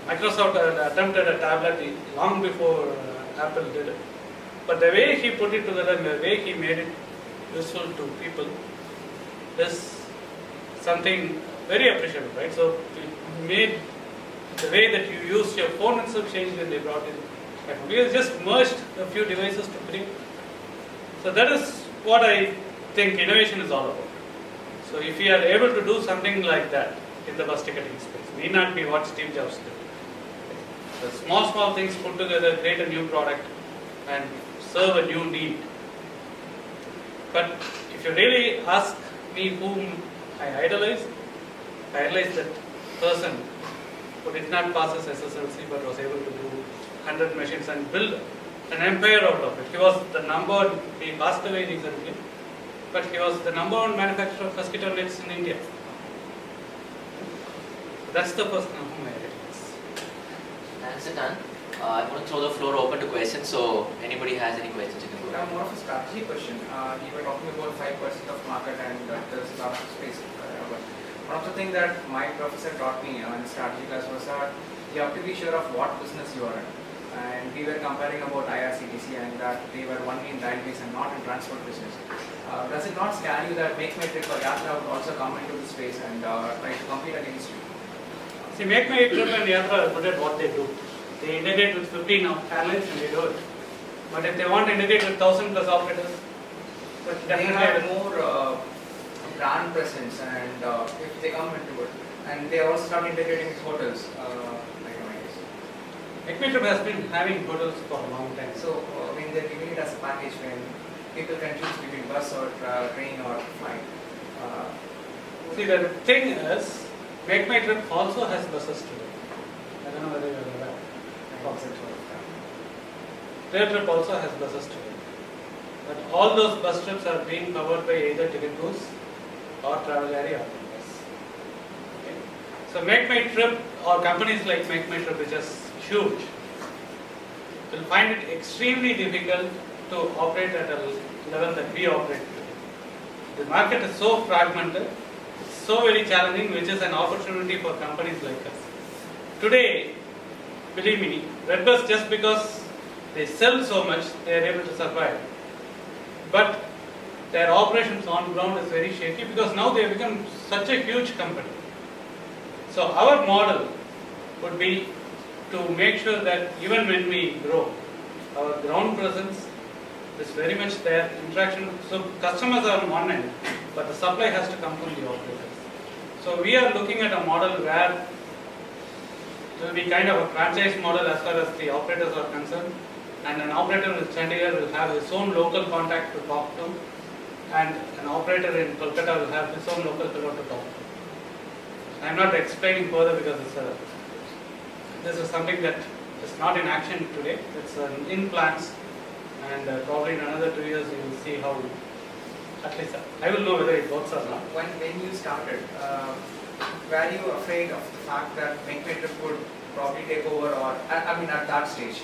Microsoft attempted a tablet long before Apple did it. But the way he put it together and the way he made it useful to people is something very appreciable, right? So he made the way that you use your phone itself changed when they brought in iPhone. We have just merged a few devices to bring. So that is what I think innovation is all about. So if we are able to do something like that in the bus ticketing space, may not be what Steve Jobs did. The small things put together, create a new product and serve a new need. But if you really ask me whom I idolize that person who did not pass his SSLC but was able to do 100 machines and build an empire out of it. He was the number, he passed away recently, but he was the #1 manufacturer of mosquito nets in India. That's the person whom I recognize. Thanks, Siddhant. I'm going to throw the floor open to questions, so anybody has any questions, you can go ahead. More of a strategy question. We were talking about 5% of market and there's a lot of space. But one of the things that my professor taught me in strategy class was that you have to be sure of what business you are in. And we were comparing about IRCTC and that they were only in railways and not in transport business. Does it not scare you that MakeMyTrip or Yatra would also come into the space and try to compete against you? See, MakeMyTrip and Yatra are good at what they do. They integrate with 15 airlines and they do it. But if they want to integrate with 1,000 plus operators, but They definitely have more brand presence and if they come into it. And they also start integrating with hotels. MakeMyTrip has been having hotels for a long time. So, when they're giving it as a package, when people can choose between bus or train or flight. See, the thing is, MakeMyTrip also has buses today. I don't know whether you're aware. Trip also has buses today. But all those bus trips are being covered by either TicketGoes or Travel Area operators. Okay. So MakeMyTrip or companies like MakeMyTrip, which is huge, will find it extremely difficult to operate at a level that we operate today. The market is so fragmented, it's so very challenging, which is an opportunity for companies like us. Today, believe me, Redbus, just because they sell so much, they are able to survive. But their operations on ground is very shaky because now they have become such a huge company. So our model would be to make sure that even when we grow, our ground presence is very much there, interaction. So customers are on one end, but the supply has to come from the operators. So we are looking at a model where it will be kind of a franchise model as far as the operators are concerned, and an operator in Chandigarh will have his own local contact to talk to, and an operator in Kolkata will have his own local fellow to talk to. I am not explaining further because this is something that is not in action today. It's in plans, and probably in another 2 years you will see how, at least I will know whether it works or not. When you started, were you afraid of the fact that MakeMyTrip would probably take over, or I mean at that stage?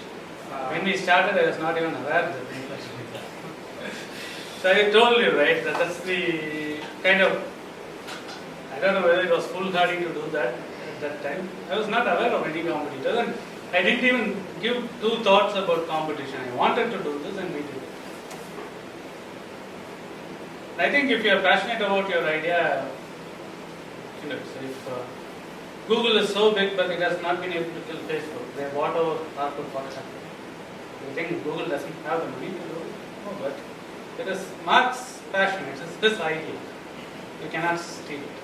When we started, I was not even aware that we were doing that. So I told you, right, that that's the kind of, I don't know whether it was foolhardy to do that at that time. I was not aware of any competitors, and I didn't even give two thoughts about competition. I wanted to do this and we did it. I think if you are passionate about your idea, so if Google is so big but it has not been able to kill Facebook, they bought over Harcourt for example. You think Google doesn't have the money to do it? No, but it is Mark's passion, it is his idea. You cannot steal it.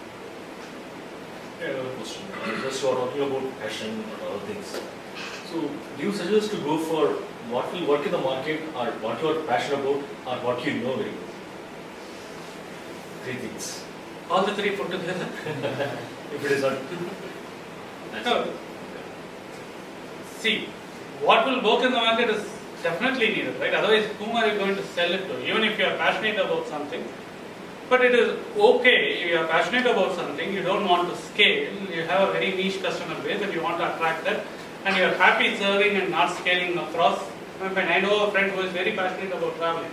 I have a question. Just you are talking about passion and other things. So, do you suggest to go for what will work in the market, or what you are passionate about, or what you know very well? 3 things. All the three put together. If it is not. No. See, what will work in the market is definitely needed, right? Otherwise, whom are you going to sell it to? Even if you are passionate about something, but it is okay if you are passionate about something, you don't want to scale, you have a very niche customer base and you want to attract that, and you are happy serving and not scaling across. I know a friend who is very passionate about traveling,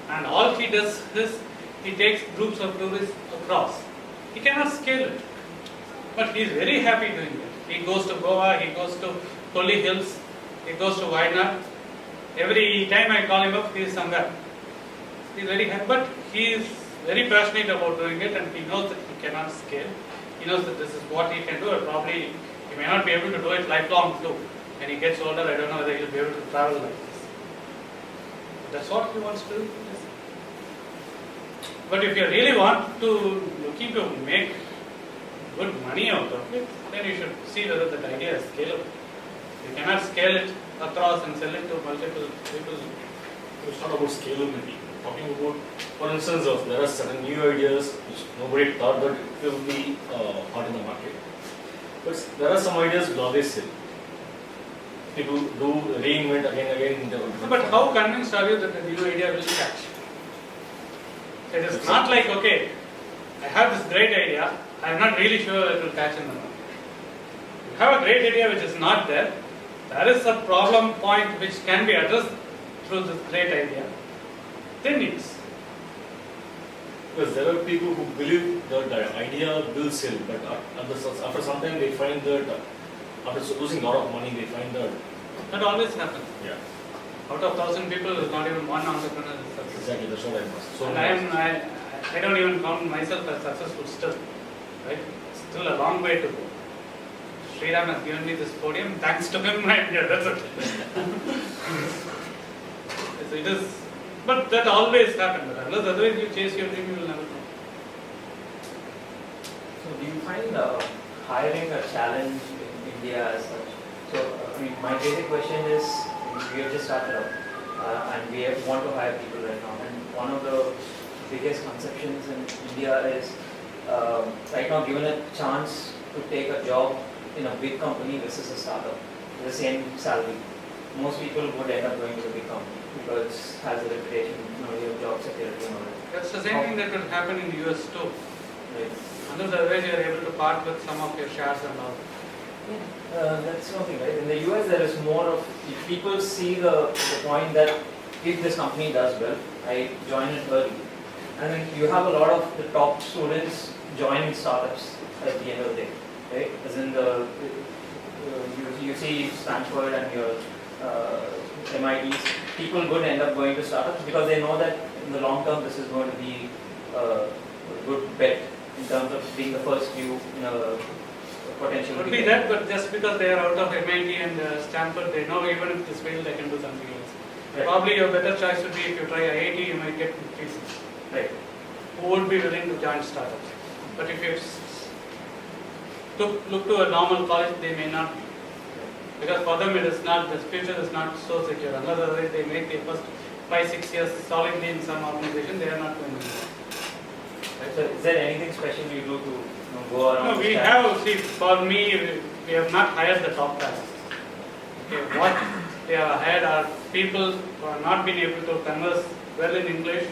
and all he does is he takes groups of tourists across. He cannot scale it, but he is very happy doing it. He goes to Goa, he goes to Kolli Hills, he goes to Wayanad. Every time I call him up, he is somewhere. He is very happy, but he is very passionate about doing it, and he knows that he cannot scale. He knows that this is what he can do, and probably he may not be able to do it lifelong too. When he gets older, I don't know whether he will be able to travel like this. But that's what he wants to do. But if you really want to, looking to make good money out of it, then you should see whether that idea is scalable. You cannot scale it across and sell it to multiple people. It's not about scalability. Talking about, for instance, there are certain new ideas which nobody thought that it will be hot in the market. But there are some ideas will always sell. People do reinvent again and again. But how convinced are you that the new idea will catch? It is not like, okay, I have this great idea, I am not really sure it will catch in the market. You have a great idea which is not there, there is a problem point which can be addressed through this great idea, then it's. Because there are people who believe that the idea will sell, but after some time they find that after losing a lot of money, they find that That always happens. yeah, Out of 1,000 people, not even one entrepreneur is successful. exactly that's what I must. So And I don't even count myself as successful still, right? Still a long way to go. Sriram has given me this podium, thanks to him, I'm here, that's it. So it is, but that always happens, unless otherwise you chase your dream, you will never know. So do you find hiring a challenge in India as such? So I mean, my basic question is, we have just started up and we want to hire people right now. And one of the biggest conceptions in India is right now given a chance to take a job in a big company versus a startup, the same salary. Most people would end up going to the big company because it has a reputation, you have job security and all that. That's the same thing that will happen in the US too. Right. Unless otherwise you are able to part with some of your shares and all. That's something, right? In the US, there is more of, if people see the point that if this company does well, I join it early. And then you have a lot of the top students joining startups at the end of the day, right? As in you see Stanford and your MITs, people would end up going to startups because they know that in the long term this is going to be a good bet in terms of being the first few in a potential. Could be that, but just because they are out of MIT and Stanford, they know even if this fails, they can do something else. Right. Probably your better choice would be if you try IIT, you might get pieces Right. who would be willing to join startups. But if you look to a normal college, they may not be. Because for them it is not, the future is not so secure. Unless otherwise they make their first 5-6 years solidly in some organization, they are not going to do Right. So is there anything special you do to go around? No, we this have, see, for me, we have not hired the top talent. Okay, what they have hired are people who have not been able to converse well in English,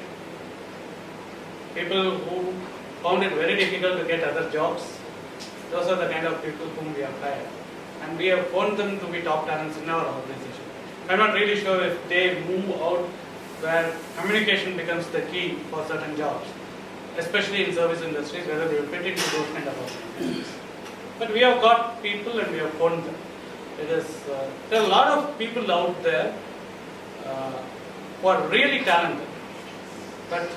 people who found it very difficult to get other jobs. Those are the kind of people whom we have hired. And we have found them to be top talents in our organization. I'm not really sure if they move out where communication becomes the key for certain jobs, especially in service industries, whether they will fit into those kind of organizations. But we have got people and we have found them. There are a lot of people out there who are really talented, but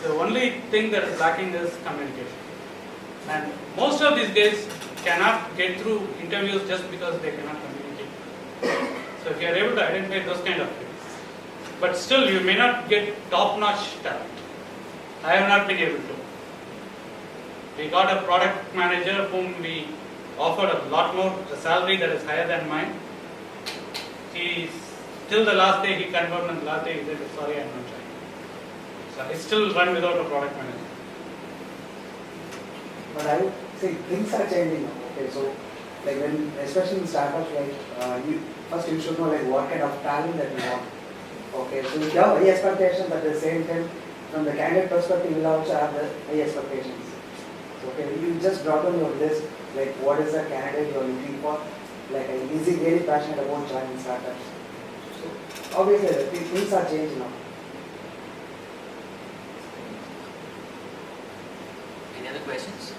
the only thing that is lacking is communication. And most of these guys cannot get through interviews just because they cannot communicate. So if you are able to identify those kind of things, but still you may not get top-notch talent. I have not been able to. We got a product manager whom we offered a lot more, a salary that is higher than mine. Till the last day he confirmed, and the last day he said, sorry, I'm not trying. So I still run without a product manager. But I would say things are changing now. Okay, so like when, especially in startups, like you should know like what kind of talent that you want. Okay, so if you have high expectations, at the same time, from the candidate perspective, you will also have the high expectations. So, okay, you just drop on your list like what is the candidate you are looking for. Like is he really passionate about joining startups? So obviously things are changing now. Any other questions?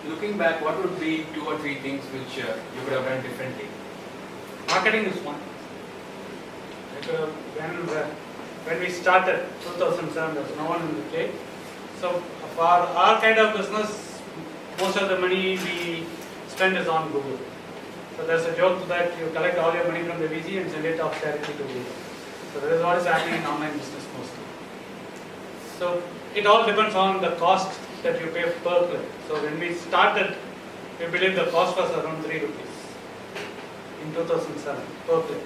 Looking back, what would be 2 or 3 things which you would have done differently? Marketing is one. When we started 2007, there was no one in the play. So for our kind of business, most of the money we spend is on Google. So there's a joke that you collect all your money from the VC and send it off directly to Google. So that is what is happening in online business mostly. So it all depends on the cost that you pay per click. So when we started, we believe the cost was around 3 rupees in 2007 per click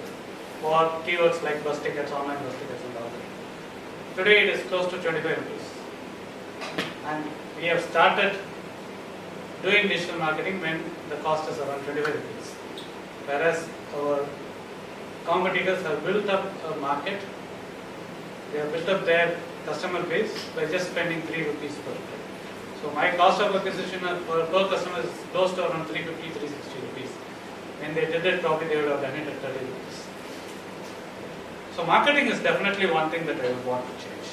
for keywords like bus tickets, online bus tickets and all that. Today it is close to 25 rupees. And we have started doing digital marketing when the cost is around 25 rupees. Whereas our competitors have built up a market, they have built up their customer base by just spending 3 rupees per click. So my cost of acquisition per customer is close to around 350, 360 rupees. When they did it, probably they would have done it at 30 rupees. So marketing is definitely one thing that I would want to change.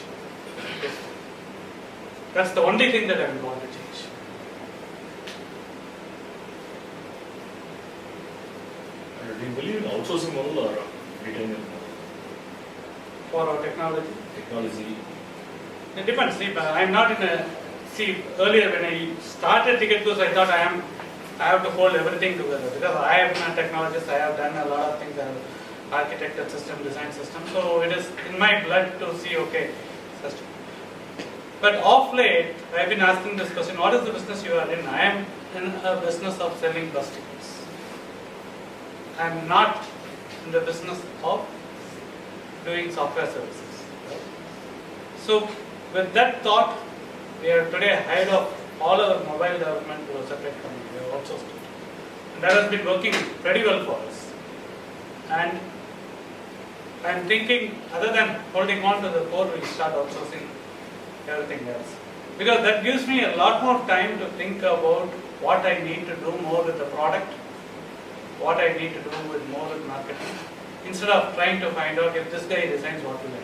That's the only thing that I would want to change. Do you believe in outsourcing model or retaining model? For our technology. Technology. It depends. See, but I'm not in a. See, earlier when I started Ticket Plus, I thought I have to hold everything together because I am a technologist. I have done a lot of things. I have architected system, design system. So it is in my blood to see, okay, system. But of late, I've been asking this question: what is the business you are in? I am in a business of selling bus tickets. I'm not in the business of doing software services. Right? So, with that thought, we are today ahead of all our mobile development to a separate company. We have outsourced it. And that has been working pretty well for us. And I'm thinking, other than holding on to the core, we start outsourcing everything else. Because that gives me a lot more time to think about what I need to do more with the product, what I need to do with more with marketing, instead of trying to find out if this guy designs what will I do.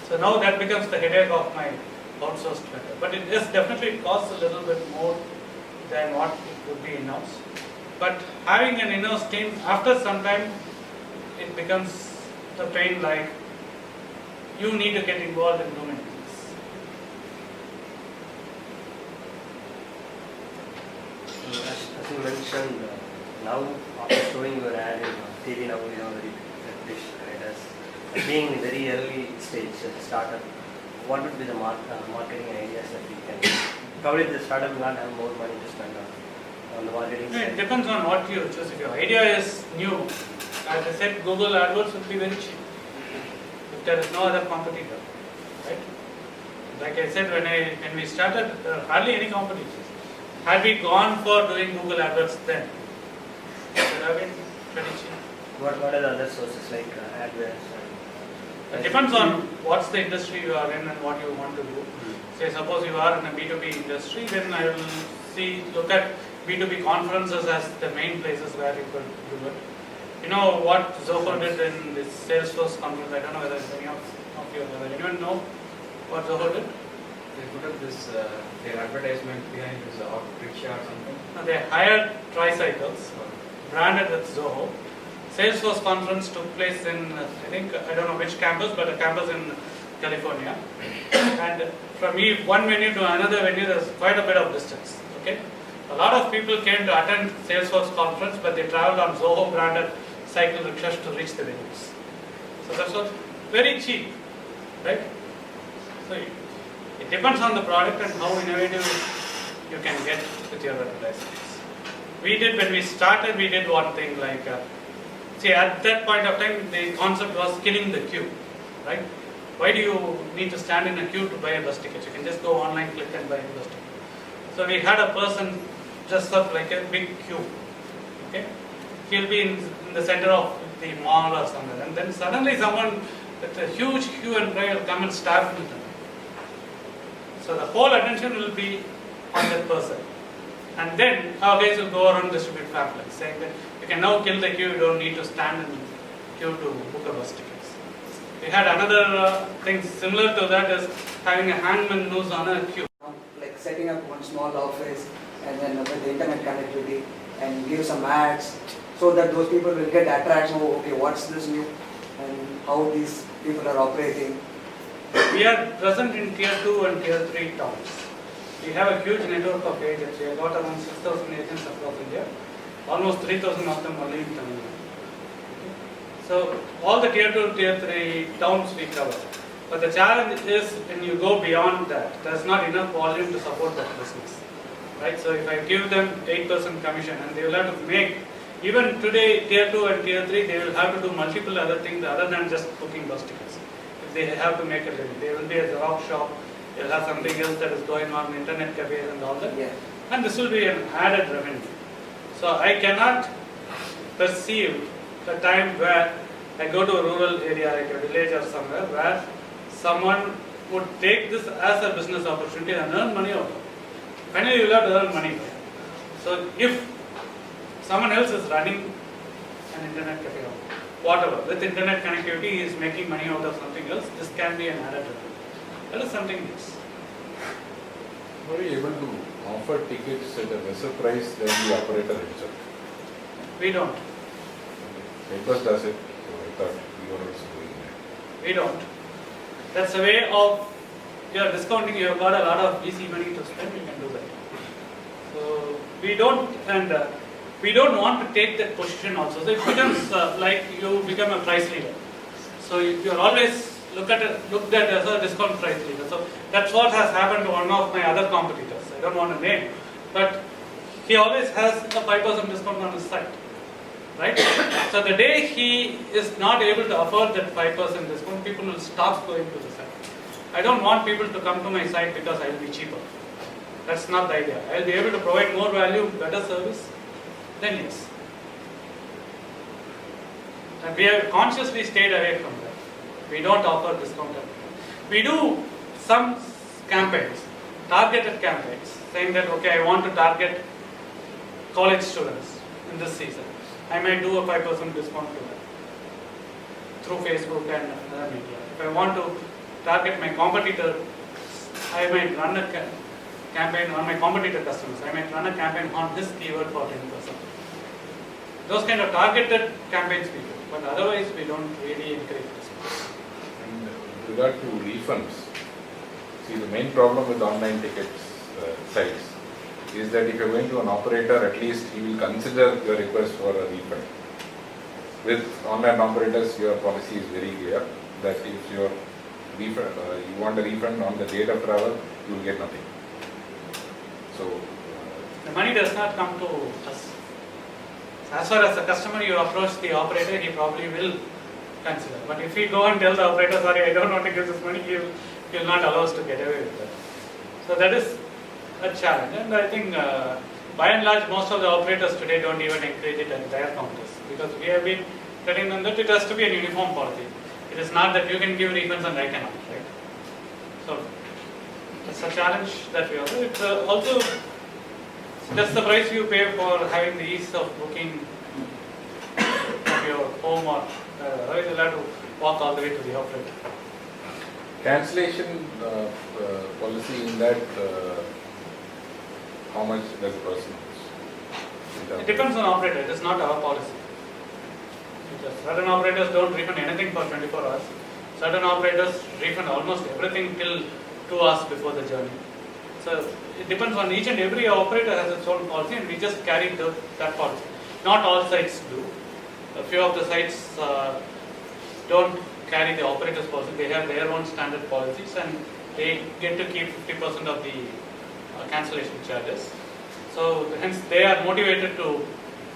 So now that becomes the headache of my outsourced method. But it is definitely costs a little bit more than what it would be in-house. But having an in-house team, after some time, it becomes a pain like you need to get involved in too many things. As you mentioned, now after showing your ad in TV now, you are very established, right? As being in very early stage startup, what would be the marketing ideas that we can? Probably the startup will not have more money to spend on the marketing No, it side. depends on what you choose. If your idea is new, as I said, Google AdWords would be very cheap if there is no other competitor, right? Like I said, when we started, there are hardly any competitors. Had we gone for doing Google AdWords then, it would have been pretty cheap. What are the other sources like AdWords? It depends on what's the industry you are in and what you want to do. Say suppose you are in a B2B industry, then I will look at B2B conferences as the main places where you could do it. You know what Zoho did in this Salesforce conference? I don't know whether any of you have anyone know what Zoho did? They put up this, their advertisement behind this rickshaw or something. No, they hired tricycles, branded with Zoho. Salesforce conference took place in, I don't know which campus, but a campus in California. And from one venue to another venue, there's quite a bit of distance. Okay, a lot of people came to attend Salesforce conference, but they traveled on Zoho branded cycle rickshaws to reach the venues. So that's what very cheap, right? So it depends on the product and how innovative you can get with your advertisements. When we started, we did one thing like. See, at that point of time, the concept was killing the queue, right? Why do you need to stand in a queue to buy a bus ticket? You can just go online, click and buy a bus ticket. So we had a person dressed up like a big queue, okay? He'll be in the center of the mall or somewhere, and then suddenly someone with a huge queue and cry will come and stab him. So the whole attention will be on that person. And then our guys will go around and distribute pamphlets saying that you can now kill the queue, you don't need to stand in queue to book a bus tickets. We had another thing similar to that is having a hangman noose on a queue. Like setting up one small office and then with the internet connectivity and give some ads so that those people will get attraction. Oh, okay, what's this new and how these people are operating. We are present in tier 2 and tier 3 towns. We have a huge network of agents. We have got around 6,000 agents across India. Almost 3,000 of them only in Tamil Nadu. So all the tier 2, tier 3 towns we cover. But the challenge is when you go beyond that, there's not enough volume to support that business. Right? So if I give them 8% commission and they will have to make, even today tier 2 and tier 3, they will have to do multiple other things other than just booking bus tickets. If they have to make a living, there will be a Xerox shop, they will have something else that is going on, internet cafes and all that. Yeah. And this will be an added revenue. So I cannot perceive the time where I go to a rural area like a village or somewhere where someone would take this as a business opportunity and earn money out of it. Finally, you will have to earn money. So if someone else is running an internet cafe or whatever, with internet connectivity he is making money out of something else, this can be an added revenue. That is something else. Were you able to offer tickets at a lesser price than the operator himself? We don't. Papers does it, so I thought you were also doing that. We don't. That's a way of, you are discounting, you have got a lot of VC money to spend, you can do that. So we don't, and we don't want to take that position also. So it becomes like you become a price leader. So you are always looked at as a discount price leader. So that's what has happened to one of my other competitors. I don't want to name, but he always has a 5% discount on his site. Right? So the day he is not able to afford that 5% discount, people will stop going to the site. I don't want people to come to my site because I will be cheaper. That's not the idea. I will be able to provide more value, better service, then yes. And we have consciously stayed away from that. We don't offer discount. We do some campaigns, targeted campaigns, saying that okay, I want to target college students in this season. I might do a 5% discount to them through Facebook and other media. If I want to target my competitor, I might run a campaign on my competitor customers. I might run a campaign on this keyword for 10%. Those kind of targeted campaigns we do, but otherwise we don't really encourage this. And with regard to refunds, see the main problem with online tickets sites is that if you're going to an operator, at least he will consider your request for a refund. With online operators, your policy is very clear that if your refund, you want a refund on the date of travel, you will get nothing. So, The money does not come to us. As far as the customer, you approach the operator, he probably will consider. But if we go and tell the operator, sorry, I don't want to give this money, he will not allow us to get away with that. So that is a challenge. And I think by and large, most of the operators today don't even encourage it at their counters, because we have been telling them that it has to be a uniform policy. It is not that you can give refunds and I cannot, right? So it's a challenge that we offer. It's also that's the price you pay for having the ease of booking of your home or otherwise you'll have to walk all the way to the operator. cancellation policy in that, how much does the person lose? It depends on operator, it is not our policy. Because certain operators don't refund anything for 24 hours. Certain operators refund almost everything till 2 hours before the journey. So it depends on each and every operator has its own policy and we just carry that policy. Not all sites do. A few of the sites don't carry the operator's policy, they have their own standard policies and they get to keep 50% of the cancellation charges. So hence they are motivated to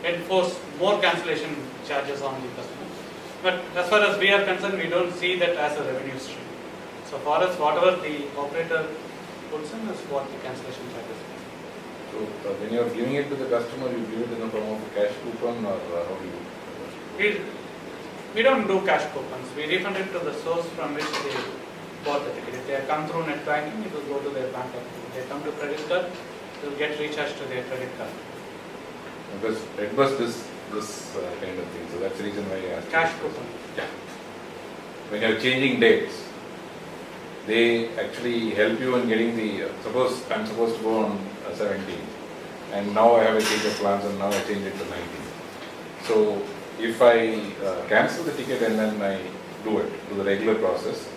enforce more cancellation charges on the customer. But as far as we are concerned, we don't see that as a revenue stream. So for us, whatever the operator puts in is what the cancellation charges are. So when you are giving it to the customer, you give it in the form of a cash coupon or how do you? We don't do cash coupons. We refund it to the source from which they bought the ticket. If they have come through net banking, it will go to their bank account. If they come to credit card, it will get recharged to their credit card. Because it was this kind of thing, so that's the reason why I asked. Cash coupon. Yeah. When you're changing dates, they actually help you in getting the, suppose I'm supposed to go on 17th and now I have a change of plans and now I change it to 19th. So if I cancel the ticket and then I do the regular process,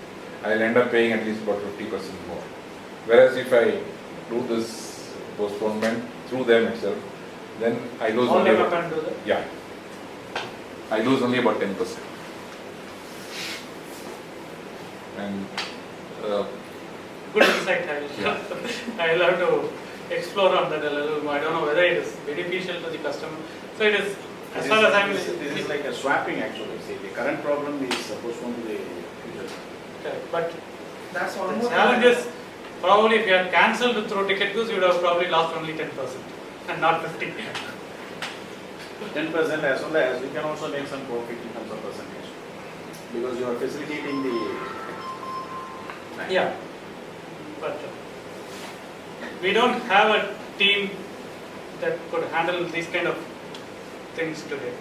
I'll end up paying at least about 50% more. Whereas if I do this postponement through them itself, then I lose All only them about, up and do that. yeah, I lose only about 10%. And Good insight, Yeah. I will have to explore on that a little more. I don't know whether it is beneficial to the customer. So it is, as far as I'm... This is like a swapping actually. See, the current problem is postponed to the future. Correct. But That's the almost. challenge is, probably if you had cancelled through TicketGoose, you would have probably lost only 10% and not 50. 10% as well as we can also make some profit in terms of percentage. because you are facilitating the. Yeah, but we don't have a team that could handle these kind of things today.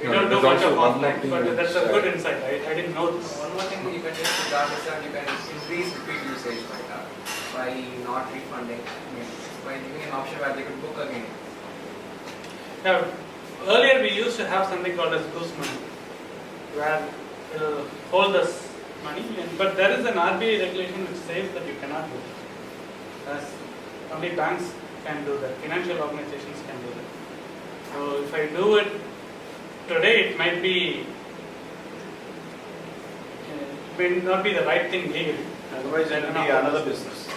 We No, don't do there's much also of one more offline, thing but which, that's a good insight. I didn't know this. One more thing you can do with that is that you can increase repeat usage by not refunding. I mean, by giving an option where they could book again. Now, earlier we used to have something called as goose money, where it'll hold us money, but there is an RBI regulation which says that you cannot do that. As only banks can do that, financial organizations can do that. So if I do it today, it might be, may not be the right thing legally. Otherwise, it will be another business.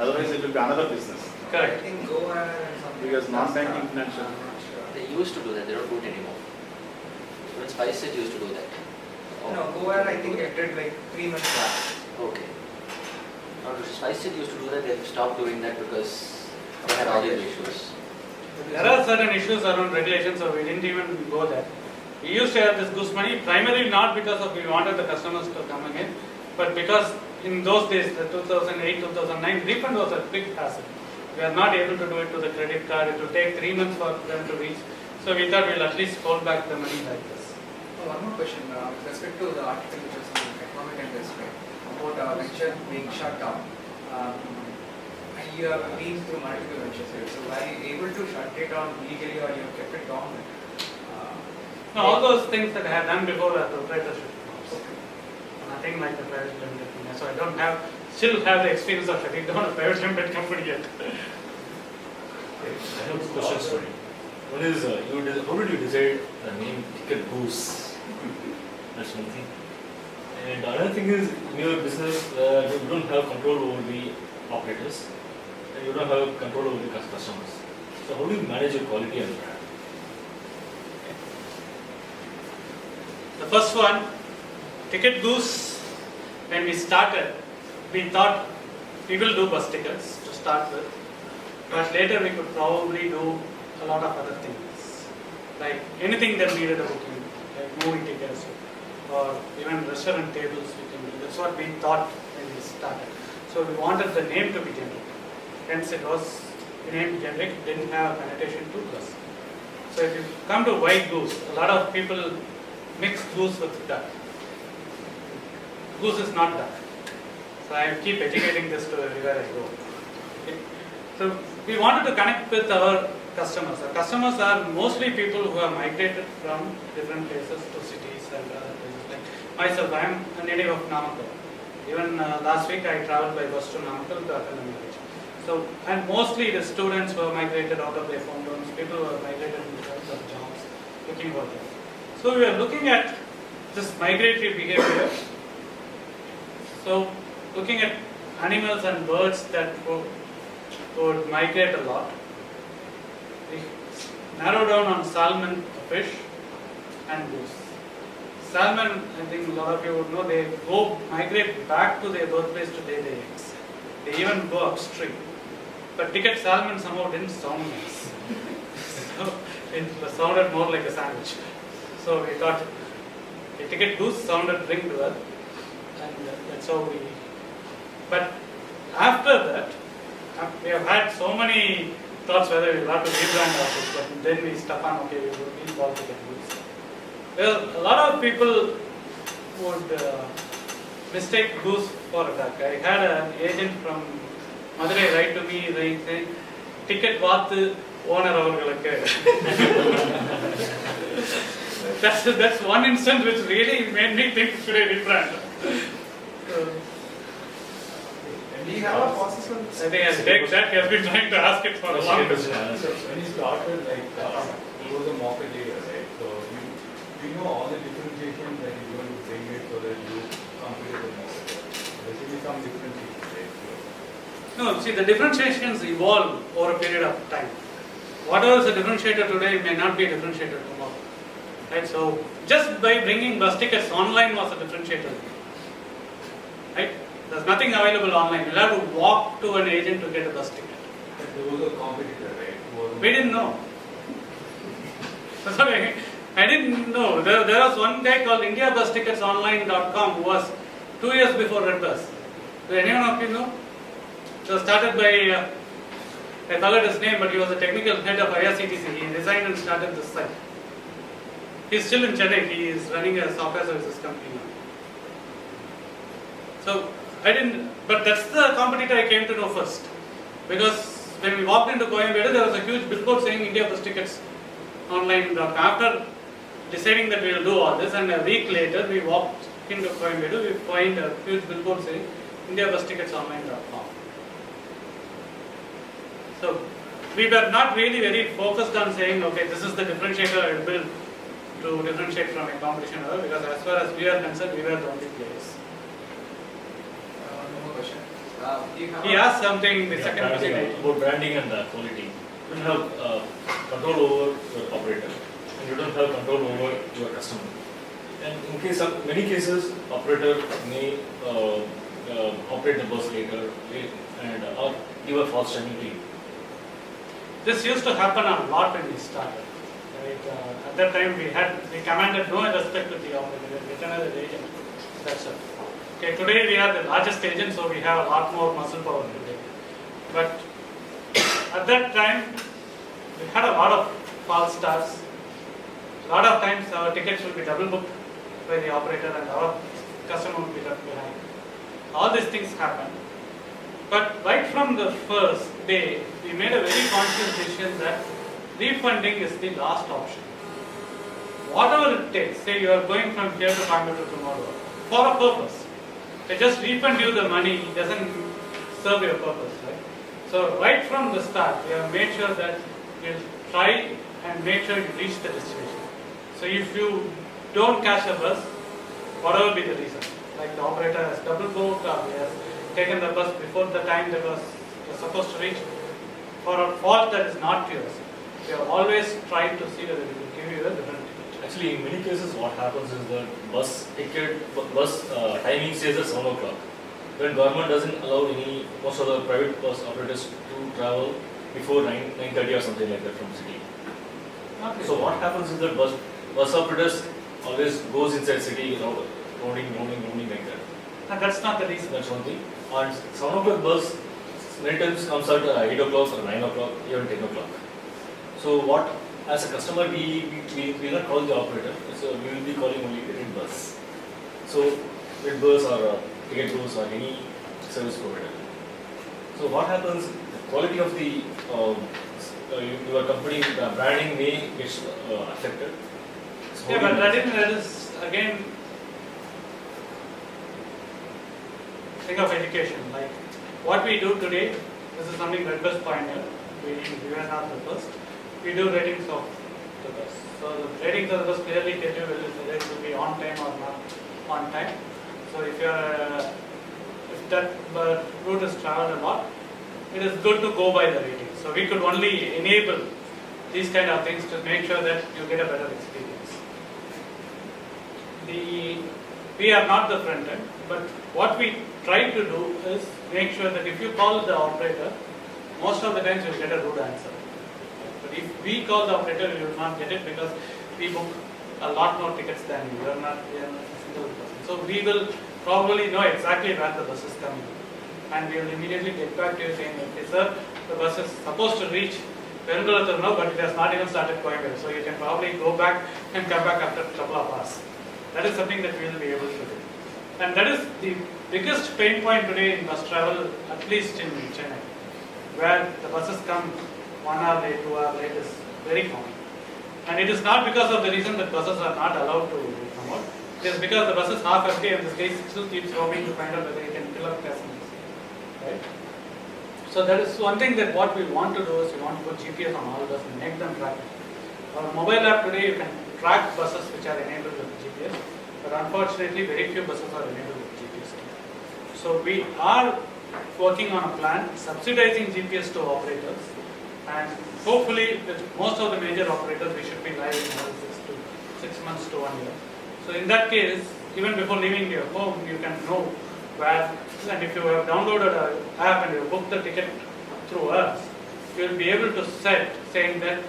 Otherwise, it will be another business. I Correct. think Go Ahead and something. Because like that, non-banking financial. I'm not sure. They used to do that, they don't do it anymore. Even SpiceJet used to do that. No, Go Ahead I think it did like 3 months back. Okay. Now, SpiceJet used to do that, they stopped doing that because they had all these issues. There are certain issues around regulation, so we didn't even go there. We used to have this goose money, primarily not because of we wanted the customers to come in, but because in those days, the 2008, 2009, refund was a big hassle. We are not able to do it to the credit card, it will take 3 months for them to reach. So we thought we'll at least hold back the money like this. Oh, one more question with respect to the article which was in Economic and Industry about venture being shut down. And you have been through multiple ventures here, so were you able to shut it down legally or you have kept it dormant? No, all those things that I had done before are proprietorship. Nothing like the private limited company. So I don't have, still have the experience of shutting down a private limited company yet. I have two questions for you. One is, how did you decide the name Ticket Goose? That's one thing. And another thing is, in your business, you don't have control over the operators, and you don't have control over the customers. So how do you manage your quality and brand? The first one, Ticket Goose, when we started, we thought we will do bus tickets to start with, but later we could probably do a lot of other things, like anything that needed a booking, like movie tickets or even restaurant tables we can do. That's what we thought when we started. So we wanted the name to be generic. Hence it was named generic, didn't have connotation to us. So if you come to White Goose, a lot of people mix goose with duck. Goose is not duck. So I keep educating this to everywhere I go. Okay. So we wanted to connect with our customers. Our customers are mostly people who have migrated from different places to cities and other places. Like myself, I am a native of Namakkal. Even last week I traveled by bus to Namakkal to attend a marriage. So, and mostly the students who have migrated out of their hometowns, people who have migrated in terms of jobs, looking for them. So we are looking at this migratory behavior. So looking at animals and birds that would migrate a lot. We narrow down on salmon, fish, and goose. Salmon, I think a lot of you would know, they go migrate back to their birthplace to lay their eggs. They even go upstream. But ticket salmon somehow didn't sound nice. So it sounded more like a sandwich. So we thought a ticket goose sounded ring to us, and that's how we. But after that, we have had so many thoughts whether we will have to rebrand ourselves, but then we stuck on, okay, we will be called Ticket Goose. Well, a lot of people would mistake goose for a duck. I had an agent from Madurai write to me saying, ticket vaathu owner avargalukku. That's one instance which really made me think should I rebrand. Do you have a process on I think as Greg said, he has been trying to ask it for a long time. So when you started, like, you was a market leader, right? So you know all the differentiations that you're going to bring it so that you compete with the market. There should be some differentiation, right? No, see, the differentiations evolve over a period of time. Whatever is a differentiator today may not be a differentiator tomorrow. Right? So just by bringing bus tickets online was a differentiator. Right? There's nothing available online. You'll have to walk to an agent to get a bus ticket. But there was a competitor, right? We didn't know. Sorry, I didn't know. There was one guy called IndiaBusTicketsOnline.com who was 2 years before RedBus. Do anyone of you know? It was started by, I forgot his name, but he was the technical head of IRCTC. He resigned and started this site. He's still in Chennai. He is running a software services company now. So I didn't, but that's the competitor I came to know first. Because when we walked into Coimbatore, there was a huge billboard saying India Bus Tickets Online. After deciding that we will do all this, and a week later we walked into Coimbatore, we find a huge billboard saying IndiaBusTicketsOnline.com. So we were not really very focused on saying, okay, this is the differentiator I will build to differentiate from a competition, because as far as we are concerned, we were the only players. No more question. He asked something in the second branding, question. about branding and quality. You don't have control over your operator, and you don't have control over your customer. And in case of many cases, operator may operate the bus later and or give a false timing to you. This used to happen a lot when we started. Right? At that time, we commanded no respect to the operator. We written as an agent. That's it. Okay, today we are the largest agent, so we have a lot more muscle power today. But at that time, we had a lot of false starts. A lot of times our tickets will be double booked by the operator and our customer will be left behind. All these things happen. But right from the first day, we made a very conscious decision that refunding is the last option. Whatever it takes, say you are going from here to Coimbatore tomorrow, for a purpose. They just refund you the money, it doesn't serve your purpose, right? So right from the start, we have made sure that you try and make sure you reach the destination. So if you don't catch a bus, whatever be the reason, like the operator has double booked or he has taken the bus before the time the bus was supposed to reach, for a fault that is not yours, we have always tried to see whether we will give you a different ticket. Actually, in many cases, what happens is the bus timing says at 7 o'clock. When government doesn't allow most of the private bus operators to travel before 9:30 or something like that from city. Okay. So what happens is that bus operators always goes inside city, roaming like that. And that's not the reason. That's one thing. And 7 o'clock bus many times comes at 8 o'clock or 9 o'clock, even 10 o'clock. So what, as a customer, we will not call the operator, so we will be calling only the Red Bus. So Red Bus or Ticket Bus or any service provider. So what happens, the quality of the your company branding may get affected. So Yeah, but that is again thing of education. Like what we do today, this is something Red Bus pioneered. We were not the first. We do ratings of the bus. So the ratings of the bus clearly tell you whether it will be on time or not on time. So if that route is traveled a lot, it is good to go by the rating. So we could only enable these kind of things to make sure that you get a better experience. We are not the front end, but what we try to do is make sure that if you call the operator, most of the times you will get a rude answer. But if we call the operator, you will not get it because we book a lot more tickets than you. We are not a single person. So we will probably know exactly where the bus is coming. And we will immediately get back to you saying, okay sir, the bus is supposed to reach Perundurattur now, but it has not even started Coimbatore. So you can probably go back and come back after a couple of hours. That is something that we will be able to do. And that is the biggest pain point today in bus travel, at least in Chennai, where the buses come 1 hour late, 2 hours late is very common. And it is not because of the reason that buses are not allowed to come out. It is because the bus is half empty and this guy still keeps roaming to find out whether he can fill up passengers. Right? So that is one thing that what we want to do is we want to put GPS on all buses and make them track. Our mobile app today you can track buses which are enabled with GPS, but unfortunately very few buses are enabled with GPS. So we are working on a plan subsidizing GPS to operators, and hopefully with most of the major operators we should be live in another 6 months to 1 year. So in that case, even before leaving your home, you can know where, and if you have downloaded an app and you book the ticket through us, you will be able to set saying that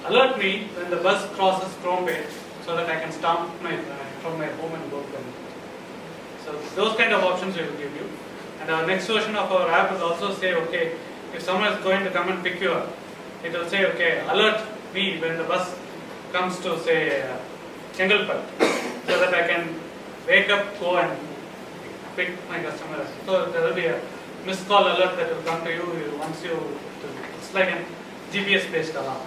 alert me when the bus crosses Chromebase so that I can start from my home and go from it. So those kind of options we will give you. And our next version of our app will also say, okay, if someone is going to come and pick you up, it will say, okay, alert me when the bus comes to say Chengalpet, so that I can wake up, go and pick my customer. So there will be a missed call alert that will come to you once you, it's like a GPS based alarm.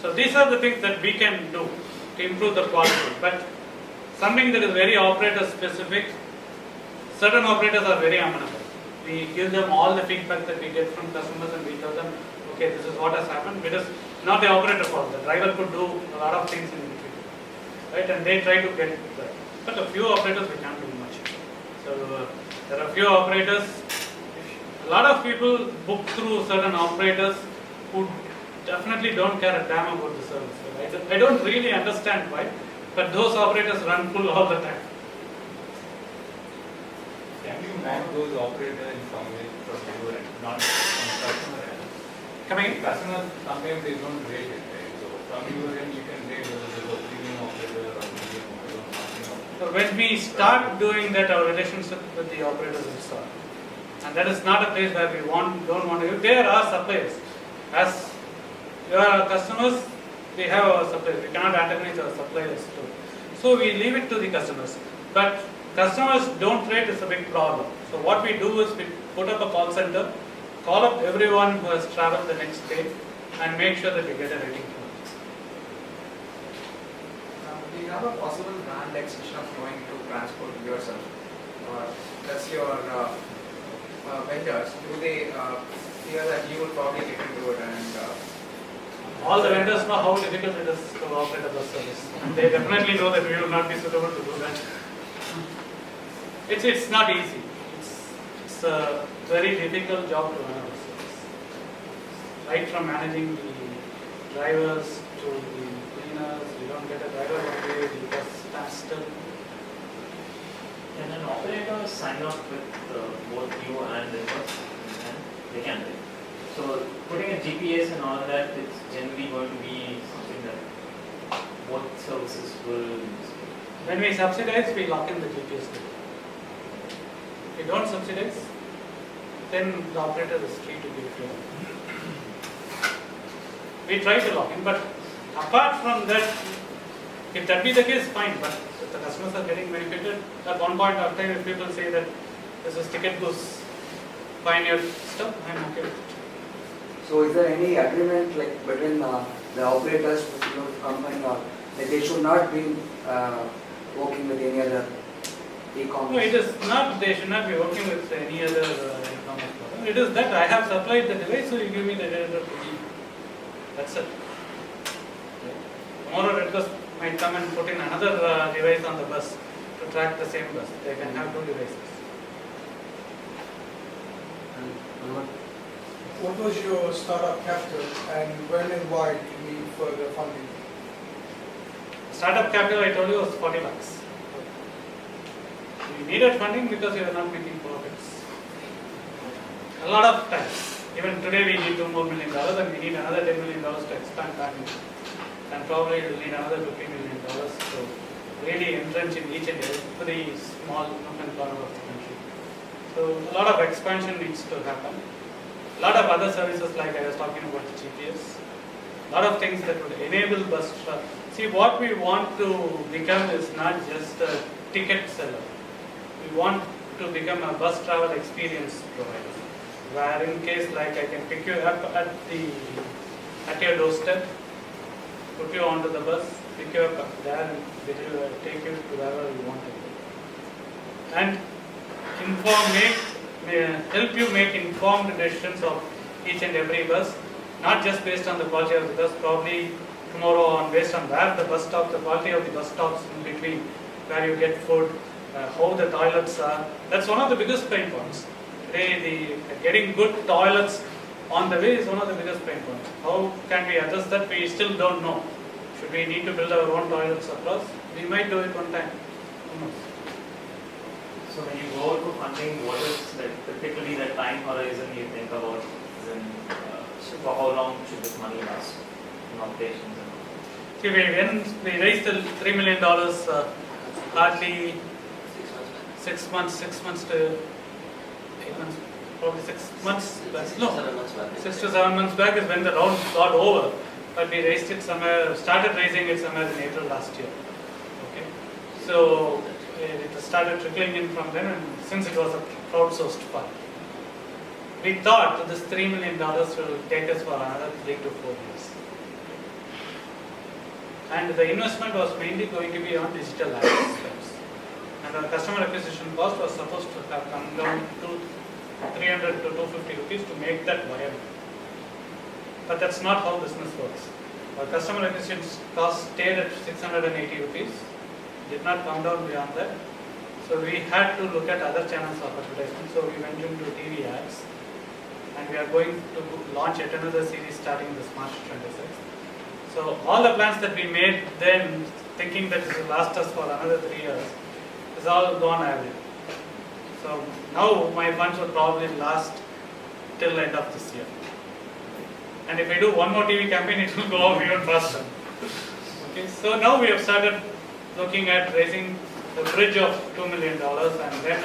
So these are the things that we can do to improve the quality. But something that is very operator specific, certain operators are very amenable. We give them all the feedback that we get from customers and we tell them, okay, this is what has happened. It is not the operator fault. The driver could do a lot of things in between, right? And they try to get that. But a few operators we can't do much. So there are a few operators. A lot of people book through certain operators who definitely don't care a damn about the service. Right? I don't really understand why, but those operators run full all the time. Can you map those operators in some way from your end, not from customer end? Coming in? Customer, sometimes they don't rate it, right? So from your end, you can rate whether there's a premium operator or medium operator or marketing operator. So when we start doing that, our relationship with the operators will start. And that is not a place where we don't want to go. There are suppliers. As your customers, we have our suppliers. We cannot antagonize our suppliers too. So we leave it to the customers. But customers don't rate is a big problem. So what we do is we put up a call center, call up everyone who has traveled the next day, and make sure that we get a rating from them. Do you have a possible brand extension of going to transport yourself? Does your vendors, do they fear that you will probably get into it and All the vendors know how difficult it is to operate a bus service. They definitely know that we will not be suitable to do that. It's not easy. It's a very difficult job to run a bus service. Right from managing the drivers to the cleaners, you don't get a driver one day, the bus stands still. Can an operator sign up with both you and the bus? They can, right? So putting a GPS and all that, it's generally going to be something that both services will use. When we subsidize, we lock in the GPS data. If we don't subsidize, then the operator is free to give it. We try to lock in, but apart from that, if that be the case, fine. But if the customers are getting benefited, at one point of time, if people say that this is ticket goes pioneer stuff, I'm okay with it. So is there any agreement like between the operators with your company or that they should not be working with any other e-commerce? No, it is not, they should not be working with any other e-commerce platform. It is that I have supplied the device, so you give me the data to use. That's it. Tomorrow Red Bus might come and put in another device on the bus to track the same bus. They can have two devices. What was your startup capital and when and why did you need further funding? Startup capital, I told you, was 40 lakhs. We needed funding because we were not making profits. A lot of times. Even today we need $2 more million and we need another $10 million to expand Pioneer. And probably we'll need another $50 million to really entrench in each and every small nook and corner of the country. So a lot of expansion needs to happen. A lot of other services like I was talking about the GPS. A lot of things that would enable bus travel. See, what we want to become is not just a ticket seller. We want to become a bus travel experience provider. Where in case like I can pick you up at your doorstep, put you onto the bus, pick you up there and take you to wherever you want to go. And help you make informed decisions of each and every bus, not just based on the quality of the bus, probably tomorrow on based on where the bus stop, the quality of the bus stops in between, where you get food, how the toilets are. That's one of the biggest pain points. Today, getting good toilets on the way is one of the biggest pain points. How can we address that? We still don't know. Should we need to build our own toilets across? We might do it one time. Who knows? So when you go to funding, what is typically the time horizon you think about? So for how long should this money last? in operations and all? See, when we raised the $3 million, hardly 6 months to 8 months, probably 6 months back. No, 6 to 7 months back is when the round got over. But we raised it somewhere, started raising it somewhere in April last year. Okay, so it started trickling in from then, and since it was a crowdsourced fund, we thought that this $3 million will take us for another 3 to 4 years. And the investment was mainly going to be on digital ads. And our customer acquisition cost was supposed to have come down to 300 to 250 rupees to make that viable. But that's not how business works. Our customer acquisition cost stayed at 680 rupees, did not come down beyond that. So we had to look at other channels of advertisement. So we went into TV ads, and we are going to launch yet another series starting this March 26th. So all the plans that we made then, thinking that it will last us for another 3 years, is all gone away. So now my funds will probably last till end of this year. And if I do one more TV campaign, it will go off even faster. Okay, so now we have started looking at raising the bridge of $2 million and then